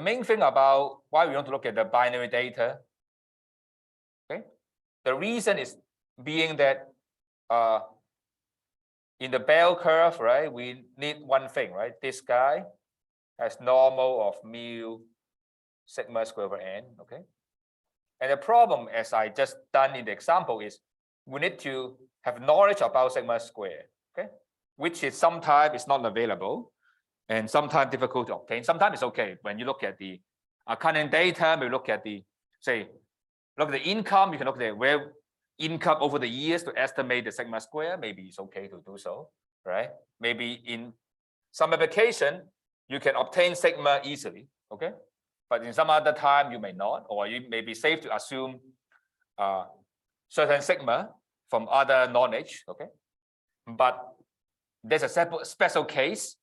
main thing about why we want to look at the binary data. Okay, the reason is being that in the bell curve, right, we need one thing, right? This guy has normal of mu sigma squared over n, okay? And the problem, as I just done in the example, is we need to have knowledge about sigma squared, okay? Which is sometimes is not available and sometimes difficult to obtain. Sometimes it's okay. When you look at the accounting data, we look at the, say, look at the income, you can look at where income over the years to estimate the sigma square. Maybe it's okay to do so, right? Maybe in some application, you can obtain sigma easily, okay? But in some other time, you may not, or it may be safe to assume certain sigma from other knowledge, okay? But there's a special case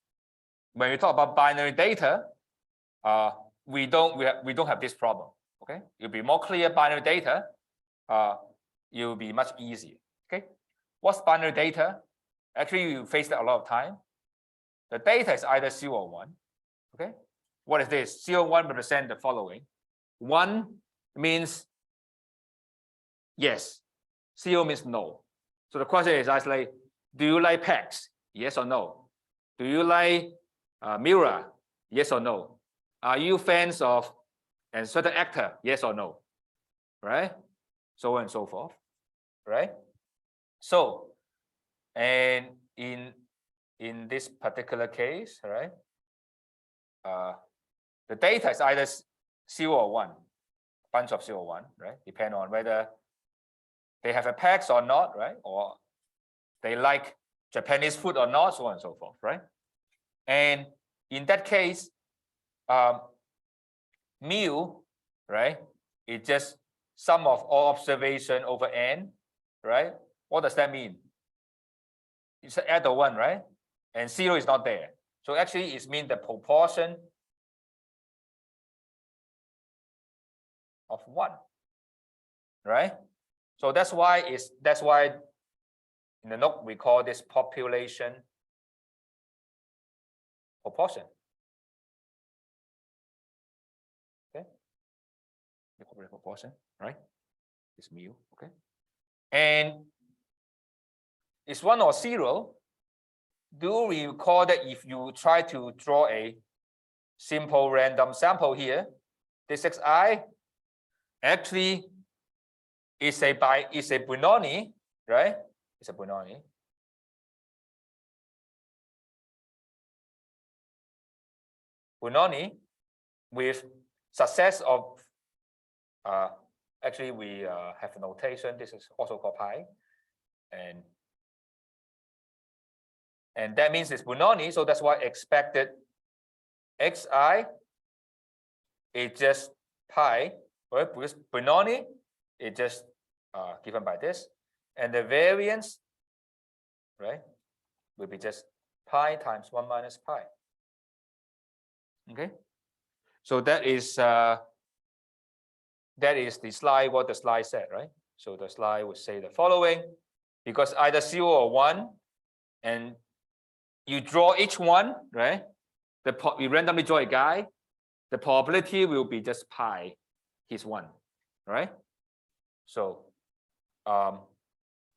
when we talk about binary data. We don't have this problem, okay? It'll be more clear. Binary data, it will be much easier, okay? What's binary data? Actually, you face that a lot of time. The data is either 0 or 1, okay? What is this? 0, 1 represent the following. 1 means yes. 0 means no. So the question is actually, do you like pegs? Yes or no? Do you like Mira? Yes or no? Are you fans of a certain actor? Yes or no? Right? So on and so forth. Right? So, and in this particular case, right? The data is either 0 or 1, bunch of 0 or 1, right? Depend on whether they have a pegs or not, right? Or they like Japanese food or not, so on and so forth, right? And in that case, mu right? It's just sum of all observation over n, right? What does that mean? It's add the 1, right? And 0 is not there. So actually it means the proportion of 1, right? So that's why in the note we call this population proportion. Okay, the population proportion, right? It's mu, okay? And it's 1 or 0. Do we recall that if you try to draw a simple random sample here, this xi actually is a Bernoulli, right? It's a Bernoulli. Bernoulli with success of actually we have a notation. This is also called pi, and that means it's Bernoulli. So that's why expected xi is just pi, right? Because Bernoulli is just given by this, and the variance, right, will be just pi times 1 minus pi. Okay, so that is the slide, what the slide said, right? So the slide would say the following: because either 0 or 1, and you draw each one, right? We randomly draw a guy, the probability will be just pi, his 1, right? So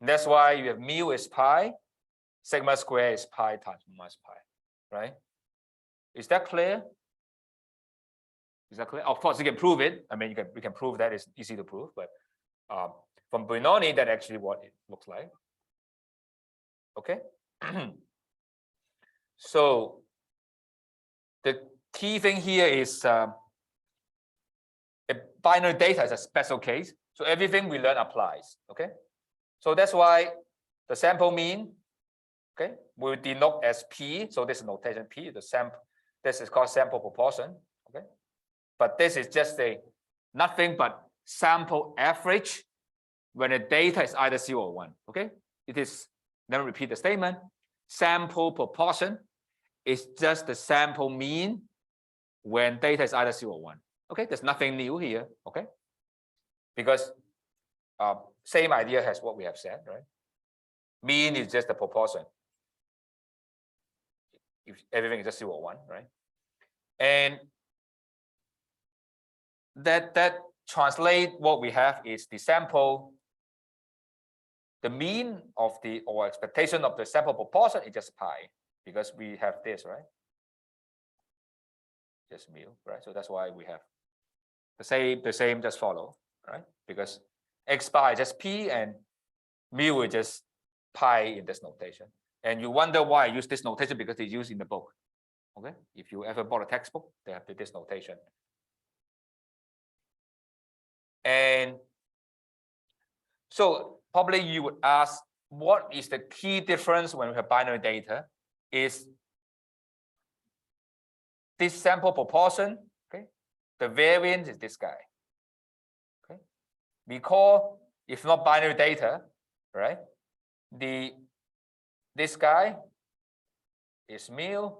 that's why you have mu is pi, sigma square is pi times minus pi, right? Is that clear? Is that clear? Of course, you can prove it. I mean, we can prove that it's easy to prove, but from Bernoulli, that's actually what it looks like. Okay. So the key thing here is binary data is a special case. So everything we learn applies. Okay. So that's why the sample mean, okay, will denote as P. So this is notation P. The sample, this is called sample proportion. Okay. But this is just nothing but sample average when the data is either 0 or 1. Okay. It is, let me repeat the statement. Sample proportion is just the sample mean when data is either 0 or 1. Okay, there's nothing new here. Okay, because same idea as what we have said, right? Mean is just the proportion. If everything is just 0 or 1, right? And that translate what we have is the sample, the mean of or expectation of the sample proportion is just pi, because we have this, right? Just mu, right? So that's why we have the same just follow, right? Because x bar is just p and mu is just pi in this notation. And you wonder why I use this notation, because it's used in the book. Okay, if you ever bought a textbook, they have this notation. And so probably you would ask, what is the key difference when we have binary data? Is this sample proportion, okay? The variance is this guy. Okay. Because if not binary data, right? This guy is mu,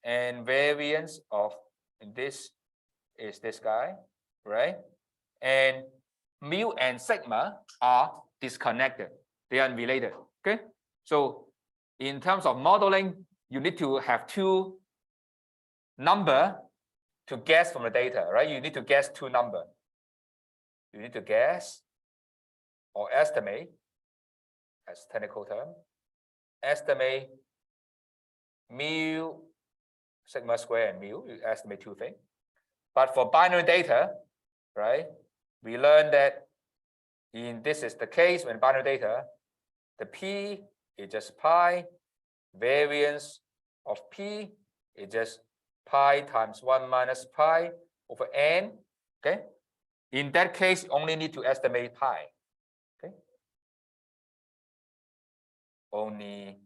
and variance of this is this guy, right? And mu and sigma are disconnected. They are unrelated. Okay. So in terms of modeling, you need to have two numbers to guess from the data, right? You need to guess two numbers. You need to guess or estimate, as technical term, estimate mu, sigma square, and mu. You estimate two things. But for binary data, right, we learned that this is the case when binary data, the p is just pi, variance of p is just pi times 1 minus pi over n. Okay. In that case, you only need to estimate pi. Okay. Only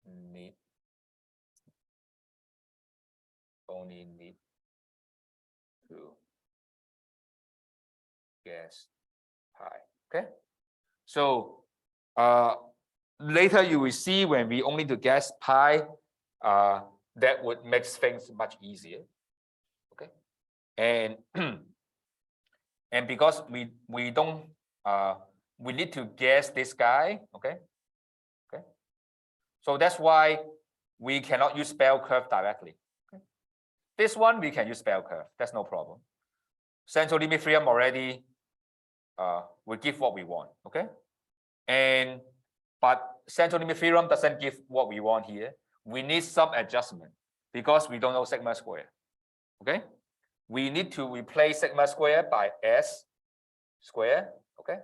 need to guess pi. Okay. So later you will see when we only to guess pi, that would make things much easier. Okay. And and because we don't we need to guess this guy. Okay. Okay. So that's why we cannot use bell curve directly. Okay. This one we can use bell curve. That's no problem. Central limit theorem already will give what we want. Okay. And but central limit theorem doesn't give what we want here. We need some adjustment because we don't know sigma square. Okay. We need to replace sigma square by s square. Okay.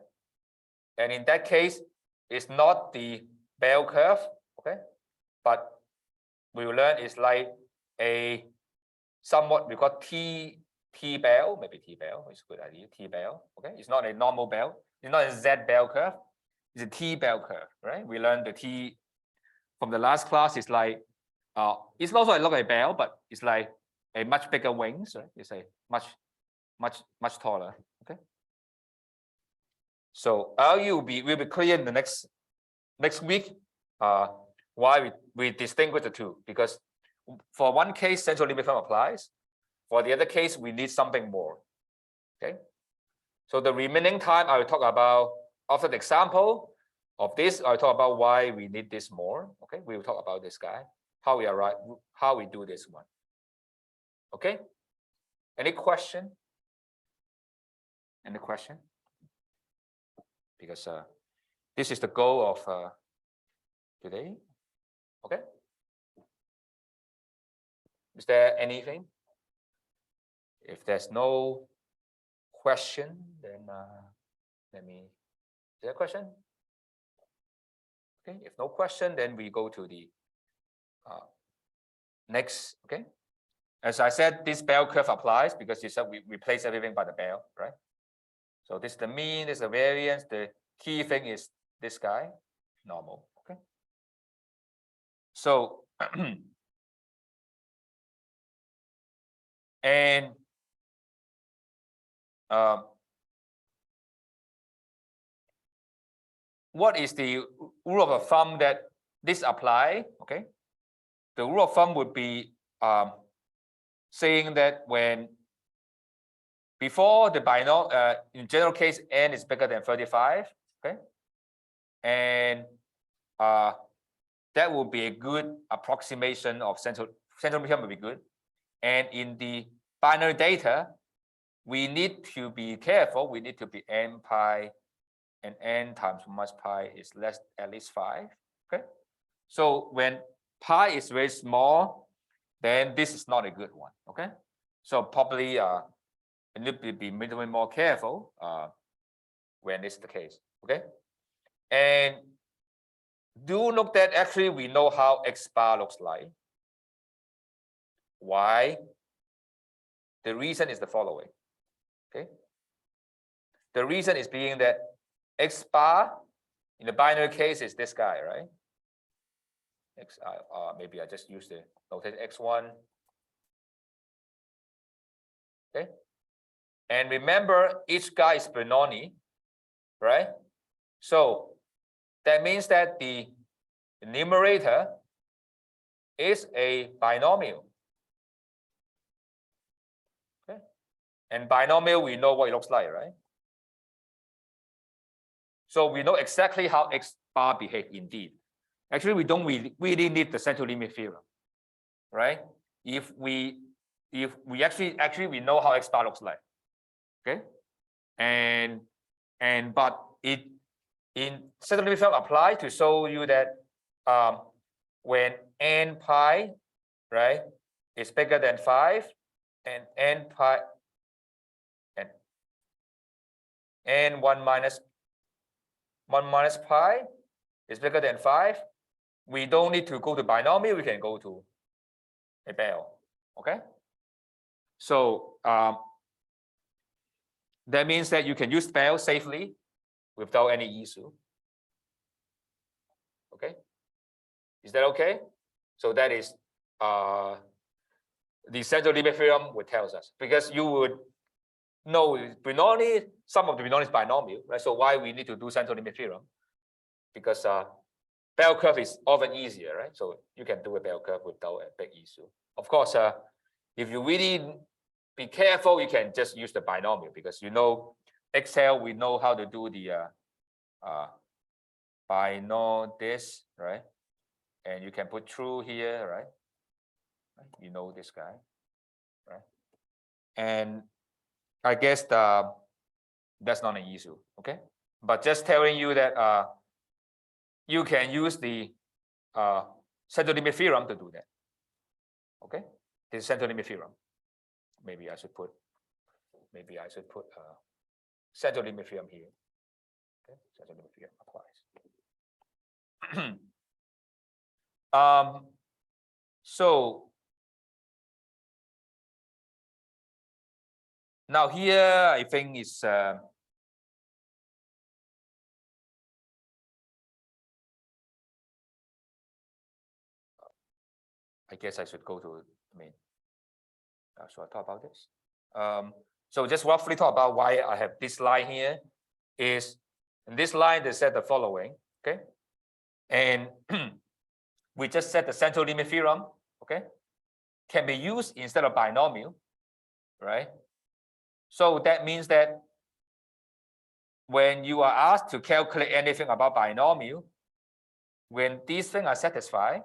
And in that case, it's not the bell curve. Okay. But we will learn it's like a somewhat we call T bell, maybe T bell is a good idea. T bell. Okay. It's not a normal bell. It's not a Z bell curve. It's a T bell curve, right? We learned the T from the last class. It's like it's also like a bell, but it's like a much bigger wings, right? It's a much taller. Okay. So will be clear in the next week why we distinguish the two, because for one case central limit theorem applies, for the other case we need something more. Okay. So the remaining time I will talk about after the example of this. I'll talk about why we need this more. Okay, we will talk about this guy, how we do this one. Okay. Any question? Any question? Because this is the goal of today. Okay. Is there anything? If there's no question, then let me. Is there a question? Okay. If no question, then we go to the next. Okay. As I said, this bell curve applies because you said we replace everything by the bell, right? So this is the mean, this is the variance. The key thing is this guy, normal. Okay. So and what is the rule of thumb that this apply? Okay. The rule of thumb would be saying that when before the binomial, in general case, n is bigger than 35. Okay. And that would be a good approximation of central limit would be good. And in the binary data, we need to be careful. We need to be n pi, and n times minus pi is less at least 5. Okay. So when pi is very small, then this is not a good one. Okay. So probably you need to be a little bit more careful when it's the case. Okay. And do note that actually we know how x bar looks like. Why? The reason is the following. Okay. The reason is being that x bar in the binary case is this guy, right? Maybe I just use the notation x1. Okay. And remember, each guy is Bernoulli, right? So that means that the numerator is a binomial. Okay. And binomial, we know what it looks like, right? So we know exactly how x bar behave indeed. Actually, we don't really need the central limit theorem, right? If we actually we know how x bar looks like. Okay. But it in central limit theorem apply to show you that when n pi, right, is bigger than 5, and n pi and n1 minus pi is bigger than 5, we don't need to go to binomial, we can go to a bell. Okay. So that means that you can use bell safely without any issue. Okay. Is that okay? So that is the central limit theorem would tell us, because you would know Bernoulli sum of the binomial is binomial, right? So why we need to do central limit theorem? Because bell curve is often easier, right? So you can do a bell curve without a big issue. Of course, if you really be careful, you can just use the binomial because you know Excel, we know how to do the binomial this, right? And you can put through here, right? You know this guy, right? And I guess that's not an issue, okay? But just telling you that you can use the central limit theorem to do that, okay? This is central limit theorem. Maybe I should put central limit theorem here. Okay, central limit theorem applies. So now here I think it's I guess I should go to should I talk about this? So just roughly talk about why I have this line here. Is in this line they said the following, okay? And we just said the central limit theorem, okay, can be used instead of binomial, right? So that means that when you are asked to calculate anything about binomial, when these things are satisfied,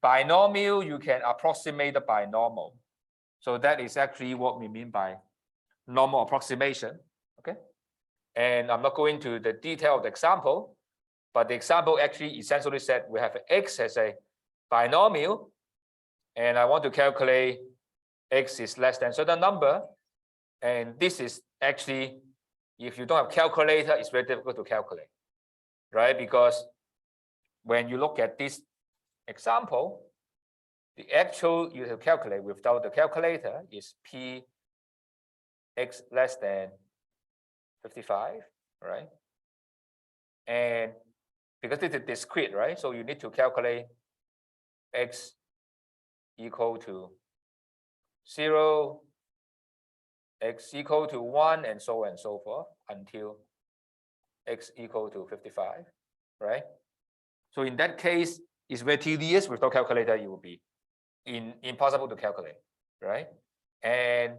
binomial, you can approximate the binomial. So that is actually what we mean by normal approximation, okay? And I'm not going to the detail of the example, but the example actually essentially said we have x as a binomial, and I want to calculate x is less than a certain number. And this is actually, if you don't have calculator, it's very difficult to calculate, right? Because when you look at this example, the actual you have to calculate without the calculator is p x less than 55, right? And because this is discrete, right? So you need to calculate x equal to 0, x equal to 1, and so on and so forth until x equal to 55, right? So in that case, it's very tedious. Without calculator, it will be impossible to calculate, right? And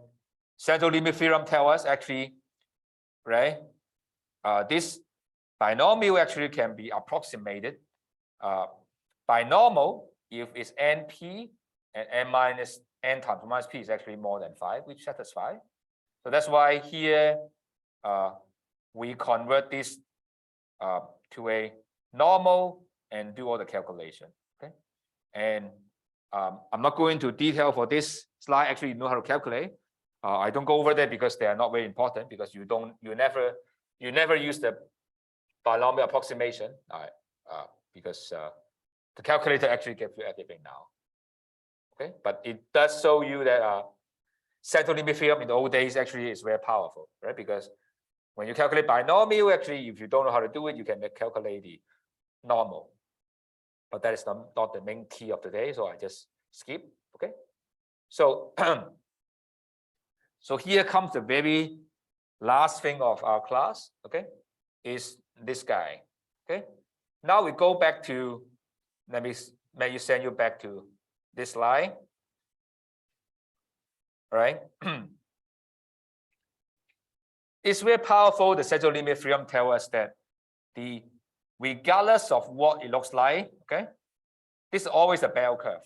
central limit theorem tells us actually, right? This binomial actually can be approximated by normal if it's np and n minus n times minus p is actually more than 5, which satisfies. So that's why here we convert this to a normal and do all the calculation. Okay, and I'm not going to detail for this slide. Actually, you know how to calculate. I don't go over there because they are not very important because you never use the binomial approximation because the calculator actually gives you everything now. Okay, but it does show you that central limit theorem in the old days actually is very powerful, right? Because when you calculate binomial, actually, if you don't know how to do it, you can calculate the normal. But that is not the main key of today, so I just skip. Okay, so so here comes the very last thing of our class. Okay, is this guy. Okay, now we go back to, let me send you back to this line. Right? It's very powerful. The central limit theorem tells us that regardless of what it looks like, okay, this is always a bell curve.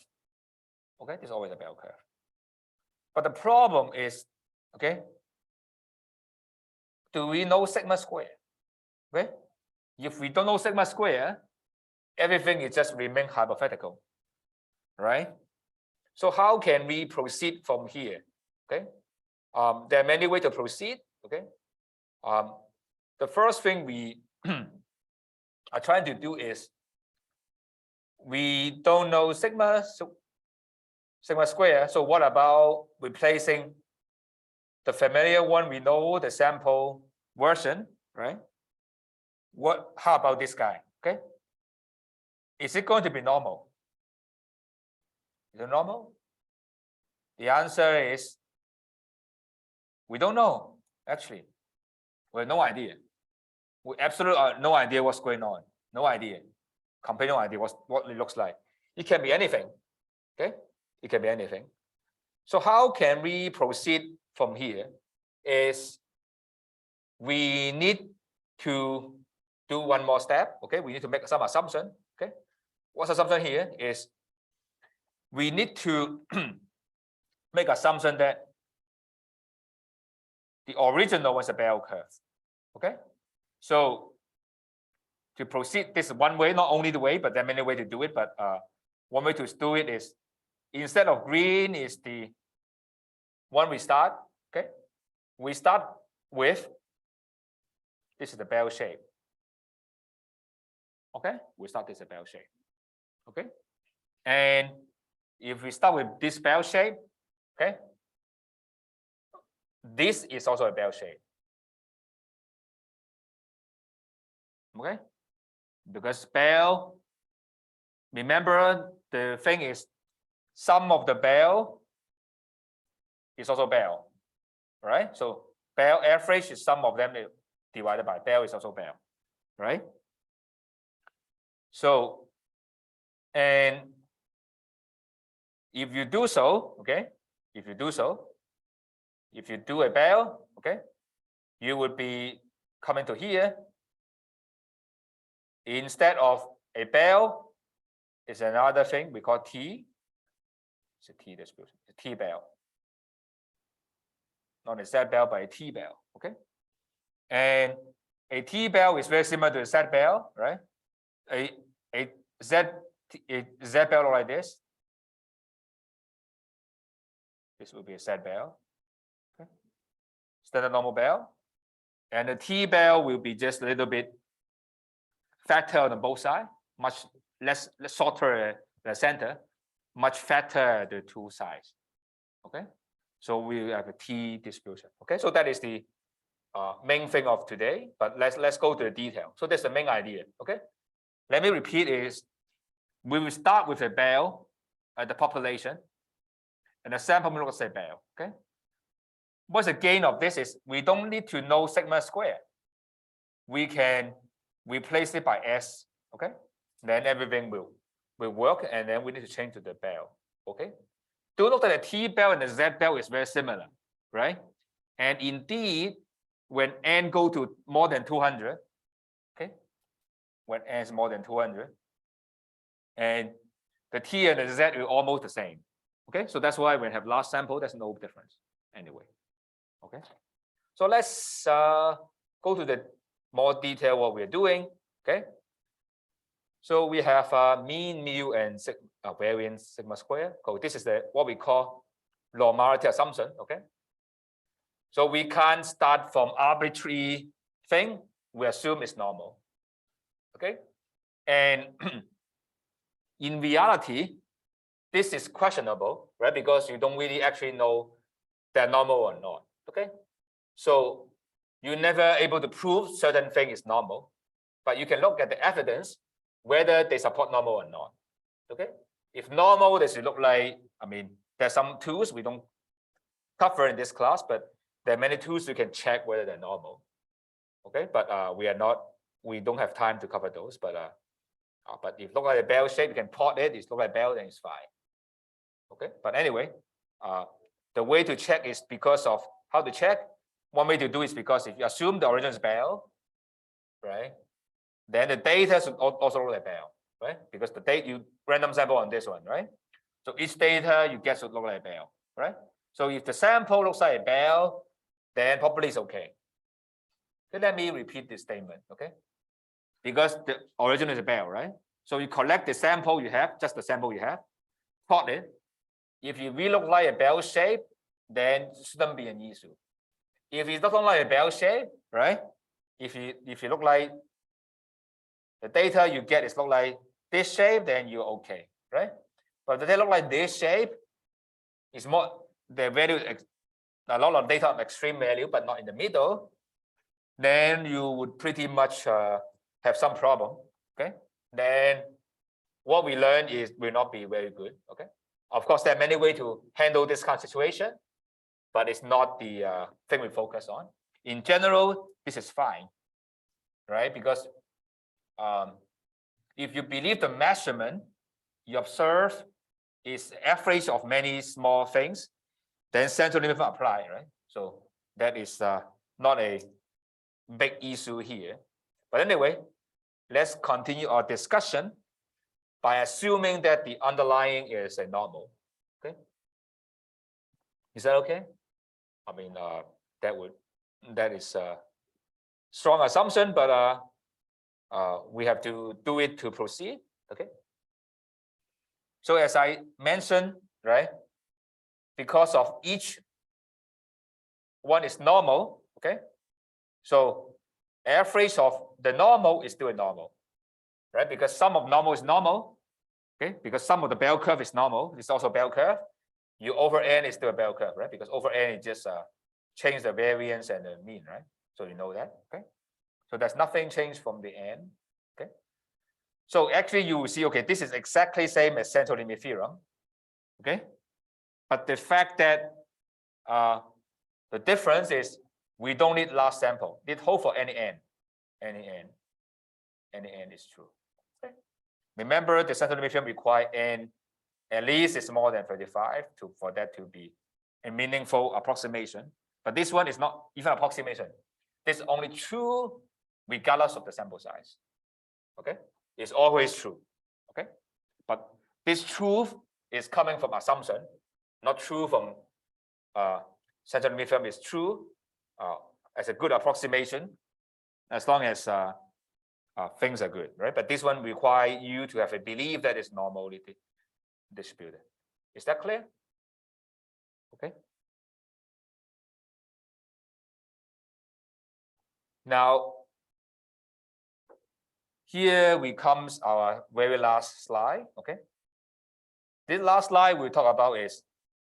Okay, this is always a bell curve. But the problem is, okay, do we know sigma square? Okay, if we don't know sigma square, everything is just remain hypothetical, right? So how can we proceed from here? Okay, there are many ways to proceed. Okay, the first thing we are trying to do is we don't know sigma square. So what about replacing the familiar one? We know the sample version, right? How about this guy? Okay, is it going to be normal? Is it normal? The answer is we don't know, actually. We have no idea. We absolutely no idea what's going on. No idea. Completely no idea what it looks like. It can be anything. Okay? It can be anything. So how can we proceed from here? Is we need to do one more step. Okay, we need to make some assumption. Okay, what's assumption here is we need to make assumption that the original was a bell curve. Okay, so to proceed, this is one way, not only the way, but there are many ways to do it. But one way to do it is instead of green is the one we start. Okay, we start with this is the bell shape. Okay, we start this bell shape. Okay, and if we start with this bell shape, okay, this is also a bell shape. Okay, because bell, remember the thing is sum of the bell is also bell, right? So bell average is sum of them divided by bell is also bell, right? So, and if you do so, okay, if you do a bell, okay, you would be coming to here. Instead of a bell, is another thing we call T. It's a T distribution, a T bell. Not a Z bell, but a T bell, okay? And a T bell is very similar to a Z bell, right? A Z bell look like this. This will be a Z bell. Okay. Standard normal bell. And the T bell will be just a little bit fatter on both sides, much less shorter the center, much fatter the two sides. Okay. So we have a T distribution. Okay. So that is the main thing of today. But let's go to the detail. So that's the main idea. Okay. Let me repeat is we will start with a bell at the population and the sample will look like a bell. Okay. What's the gain of this is we don't need to know sigma square. We can replace it by S. Okay. Then everything will work, and then we need to change to the bell. Okay. Do note that the T bell and the Z bell is very similar, right? And indeed, when n go to more than 200, okay, when n is more than 200, and the T and the Z are almost the same. Okay, so that's why when we have large sample, there's no difference anyway. Okay, so let's go to the more detail what we're doing. Okay, so we have mean, mu, and variance sigma square. So this is what we call normality assumption. Okay, so we can't start from arbitrary thing. We assume it's normal. Okay, and in reality, this is questionable, right? Because you don't really actually know they're normal or not. Okay, so you're never able to prove certain thing is normal, but you can look at the evidence whether they support normal or not. Okay, if normal, they should look like, I mean, there's some tools we don't cover in this class, but there are many tools you can check whether they're normal. Okay, but we don't have time to cover those. But if look like a bell shape, you can plot it. It's look like a bell, then it's fine. Okay, but anyway, the way to check is because of how to check. One way to do is because if you assume the origin is bell, right, then the data should also look like bell, right? Because the data you random sample on this one, right? So each data you get should look like a bell, right? So if the sample looks like a bell, then probably it's okay. So let me repeat this statement, okay? Because the origin is a bell, right? So you collect the sample you have, just the sample you have, plot it. If you really look like a bell shape, then it shouldn't be an issue. If it doesn't look like a bell shape, right? If you look like the data you get is look like this shape, then you're okay, right? But if they look like this shape, it's more the value, a lot of data of extreme value, but not in the middle, then you would pretty much have some problem. Okay, then what we learn is will not be very good. Okay, of course there are many ways to handle this kind of situation, but it's not the thing we focus on. in general, this is fine, right? Because if you believe the measurement you observe is average of many small things, then central limit apply, right? So that is not a big issue here. But anyway, let's continue our discussion by assuming that the underlying is a normal. Okay, is that okay? I mean, that is a strong assumption, but we have to do it to proceed. Okay. So as I mentioned, right, because of each one is normal. Okay. So average of the normal is still a normal, right? Because sum of normal is normal. Okay, because sum of the bell curve is normal. It's also a bell curve. You over n is still a bell curve, right? Because over n is just change the variance and the mean, right? So you know that. Okay. So there's nothing changed from the n. Okay. So actually you will see, okay, this is exactly same as central limit theorem. Okay. But the fact that the difference is we don't need last sample. It hold for any n. Any n. Any n is true. Okay. Remember, the central limit theorem require n at least is more than 35 for that to be a meaningful approximation. But this one is not even approximation. This is only true regardless of the sample size. Okay, it's always true. Okay, but this truth is coming from assumption, not true from central limit theorem is true as a good approximation, as long as things are good, right? But this one requires you to have a belief that it's normally distributed. Is that clear? Okay. Now, here we comes our very last slide. Okay. This last slide we talk about is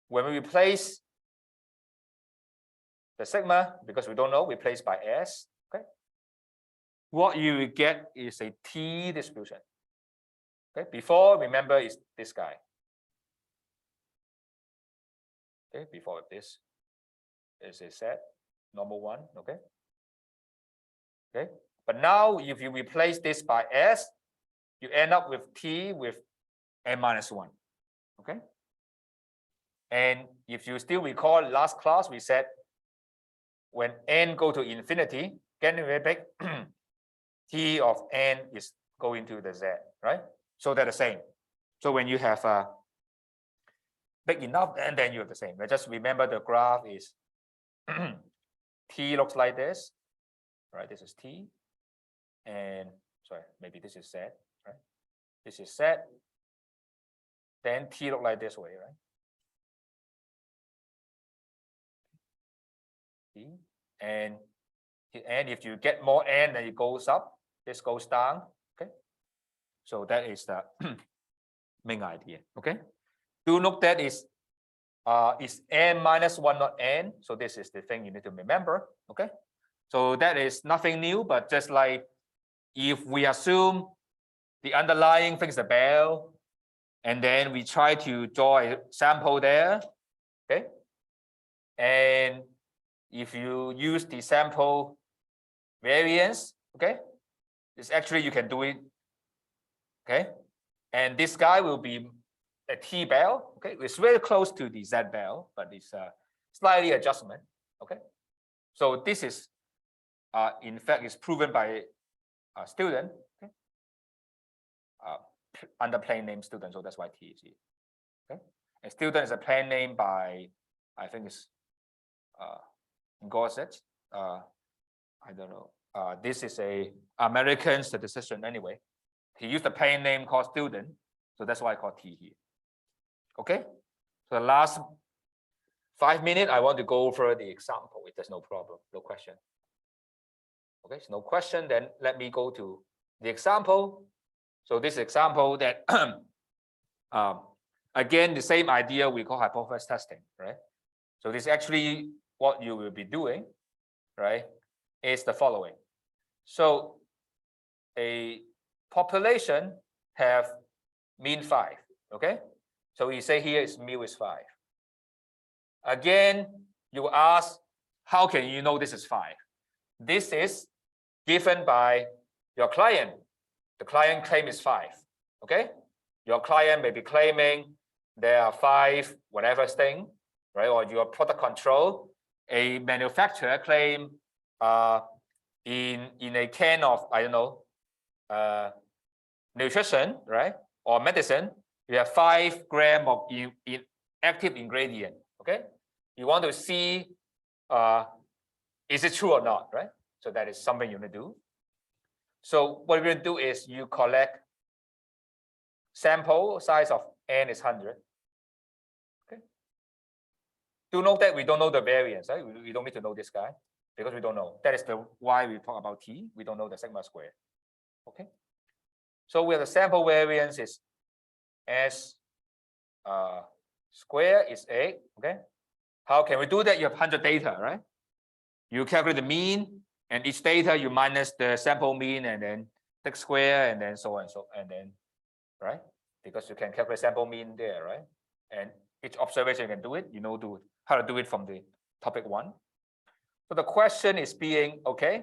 when we replace the sigma, because we don't know, we replace by S. Okay. What you will get is a T distribution. Okay. Before, remember, is this guy. Okay. Before this is a set, normal one. Okay. Okay. But now, if you replace this by S, you end up with T with n minus 1. Okay. And if you still recall last class, we said when n go to infinity, getting very big, T of n is going to the Z, right? So they're the same. So when you have big enough, and then you have the same. Right? Just remember the graph is T looks like this, right? This is T. And sorry, maybe this is Z, right? This is Z. Then T look like this way, right? T. And if you get more n, then it goes up. This goes down. Okay. So that is the main idea. Okay. Do note that is n minus 1 not n. So this is the thing you need to remember. Okay. So that is nothing new, but just like if we assume the underlying thing is the bell, and then we try to draw a sample there, okay? And if you use the sample variance, okay, it's actually you can do it, okay? And this guy will be a T bell, okay? It's very close to the Z bell, but it's slightly adjustment, okay? So this is, in fact, is proven by a student, okay? Under plain name student, so that's why T is here. Okay, a student is a plain name by, I think it's Gorsuch. I don't know. This is a American statistician anyway. He used a plain name called student, so that's why I call T here. Okay, so the last 5 minutes, I want to go over the example. If there's no problem, no question. Okay, so no question, then let me go to the example. So this example that, again, the same idea we call hypothesis testing, right? So this actually what you will be doing, right, is the following. So a population have mean 5, okay? So we say here is mu is 5. Again, you ask How can you know this is 5? This is given by your client. The client claim is 5. Okay? Your client may be claiming there are 5 whatever thing, right? Or your product control, a manufacturer claim in a can of, I don't know, nutrition, right? Or medicine, you have 5 grams of active ingredient. Okay? You want to see is it true or not, right? So that is something you want to do. So what we're going to do is you collect sample size of n is 100. Okay. Do note that we don't know the variance, right? We don't need to know this guy because we don't know. That is the why we talk about t. We don't know the sigma square. Okay. So where the sample variance is s square is 8. Okay. How can we do that? You have 100 data, right? You calculate the mean, and each data you minus the sample mean, and then take square, and then so on, and then, right? Because you can calculate sample mean there, right? And each observation you can do it. You know how to do it from the topic 1. So the question is being, okay,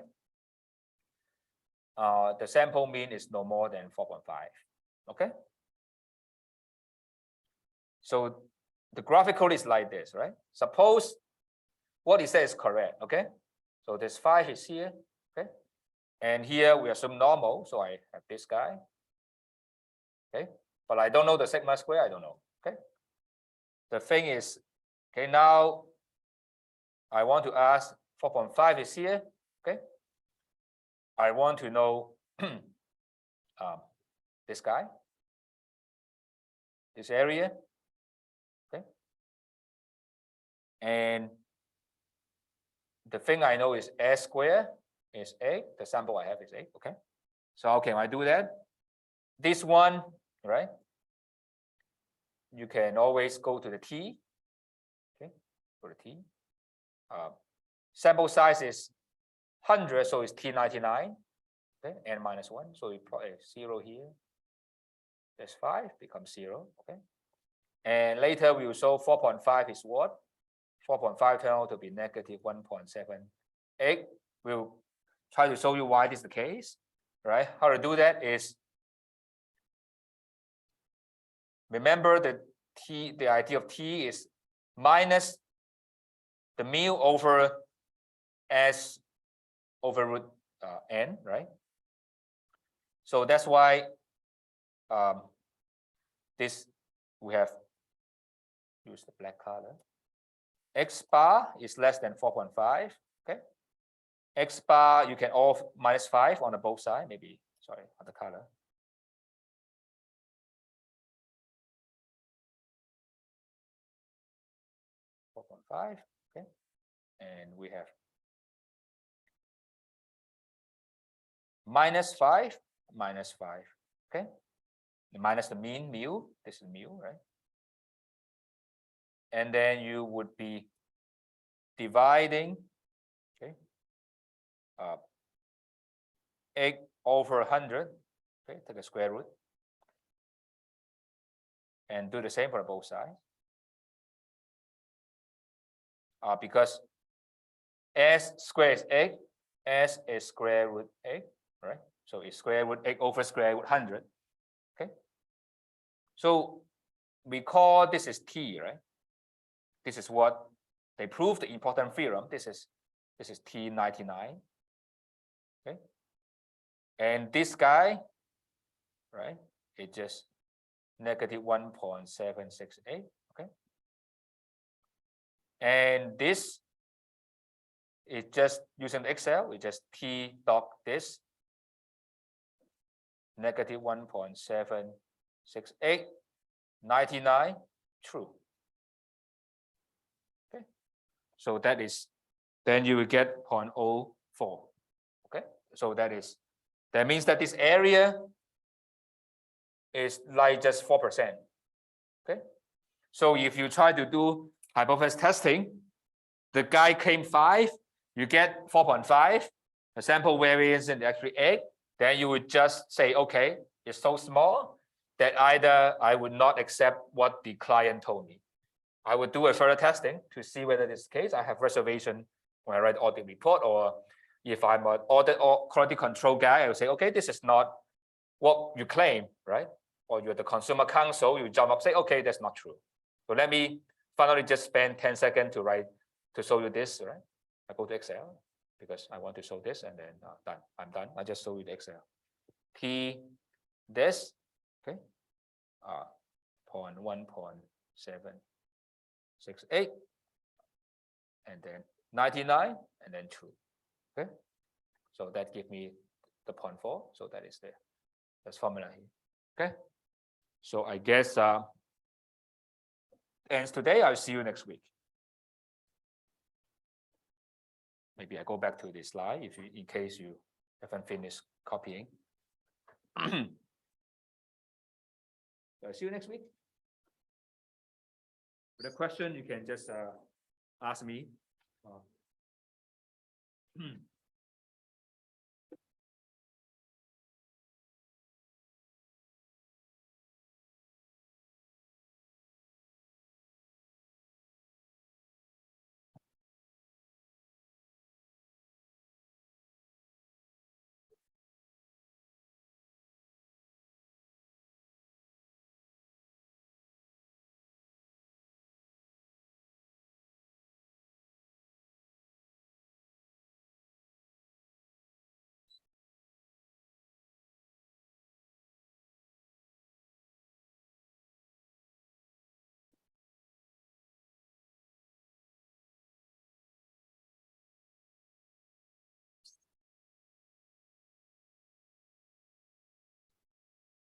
the sample mean is no more than 4.5. Okay. So the graphical is like this, right? Suppose what he says is correct. Okay. So this 5 is here. Okay. And here we assume normal. So I have this guy. Okay. But I don't know the sigma square. I don't know. Okay. The thing is, okay, now I want to ask 4.5 is here. Okay. I want to know this guy, this area. Okay. And the thing I know is S square is 8. The sample I have is 8. Okay. So how can I do that? This one, right? You can always go to the T. Okay. Go to T. Sample size is 100, so it's T99. Okay. N minus 1. So we put a 0 here. There's 5 becomes 0. Okay. And later we will show 4.5 is what? 4.5 turn out to be negative 1.78. We'll try to show you why this is the case, right? How to do that is, remember that the idea of T is minus the mu over S over root n, right? So that's why this we have used the black color. X bar is less than 4.5. Okay. X bar you can all minus 5 on the both side. Maybe sorry on the color. .5. Okay. And we have minus 5, minus 5. Okay. And minus the mean mu. This is mu, right? And then you would be dividing, okay, 8 over 100. Okay, take a square root, and do the same for both sides. Because S square is 8, S is square root 8, right? So it's square root 8 over square root 100. Okay. So we call this is T, right? This is what they proved the important theorem. This is T99. Okay. And this guy, right? It's just negative 1.768. Okay. And this is just using Excel. We just T doc this negative 1.768, 99, true. Okay. So that is, then you will get 0.04. Okay. So that means that this area is like just 4%. Okay. So if you try to do hypothesis testing, the guy claimed 5, you get 4.5, the sample variance is actually 8, then you would just say, okay, it's so small that either I would not accept what the client told me. I would do a further testing to see whether this is the case. I have reservation when I write audit report, or if I'm an audit or quality control guy, I will say, okay, this is not what you claim, right? Or you're the consumer counsel, you jump up, say, okay, that's not true. So let me finally just spend 10 seconds to show you this, right? I go to Excel because I want to show this, and then done. I'm done. I just show you the Excel. P this, okay, 0.1768, and then 99, and then 2. Okay, so that gives me the 0.4. So that is there. That's formula here. Okay, so I guess ends today. I'll see you next week. Maybe I go back to this slide if you, in case you haven't finished copying. I'll see you next week. With a question, you can just ask me.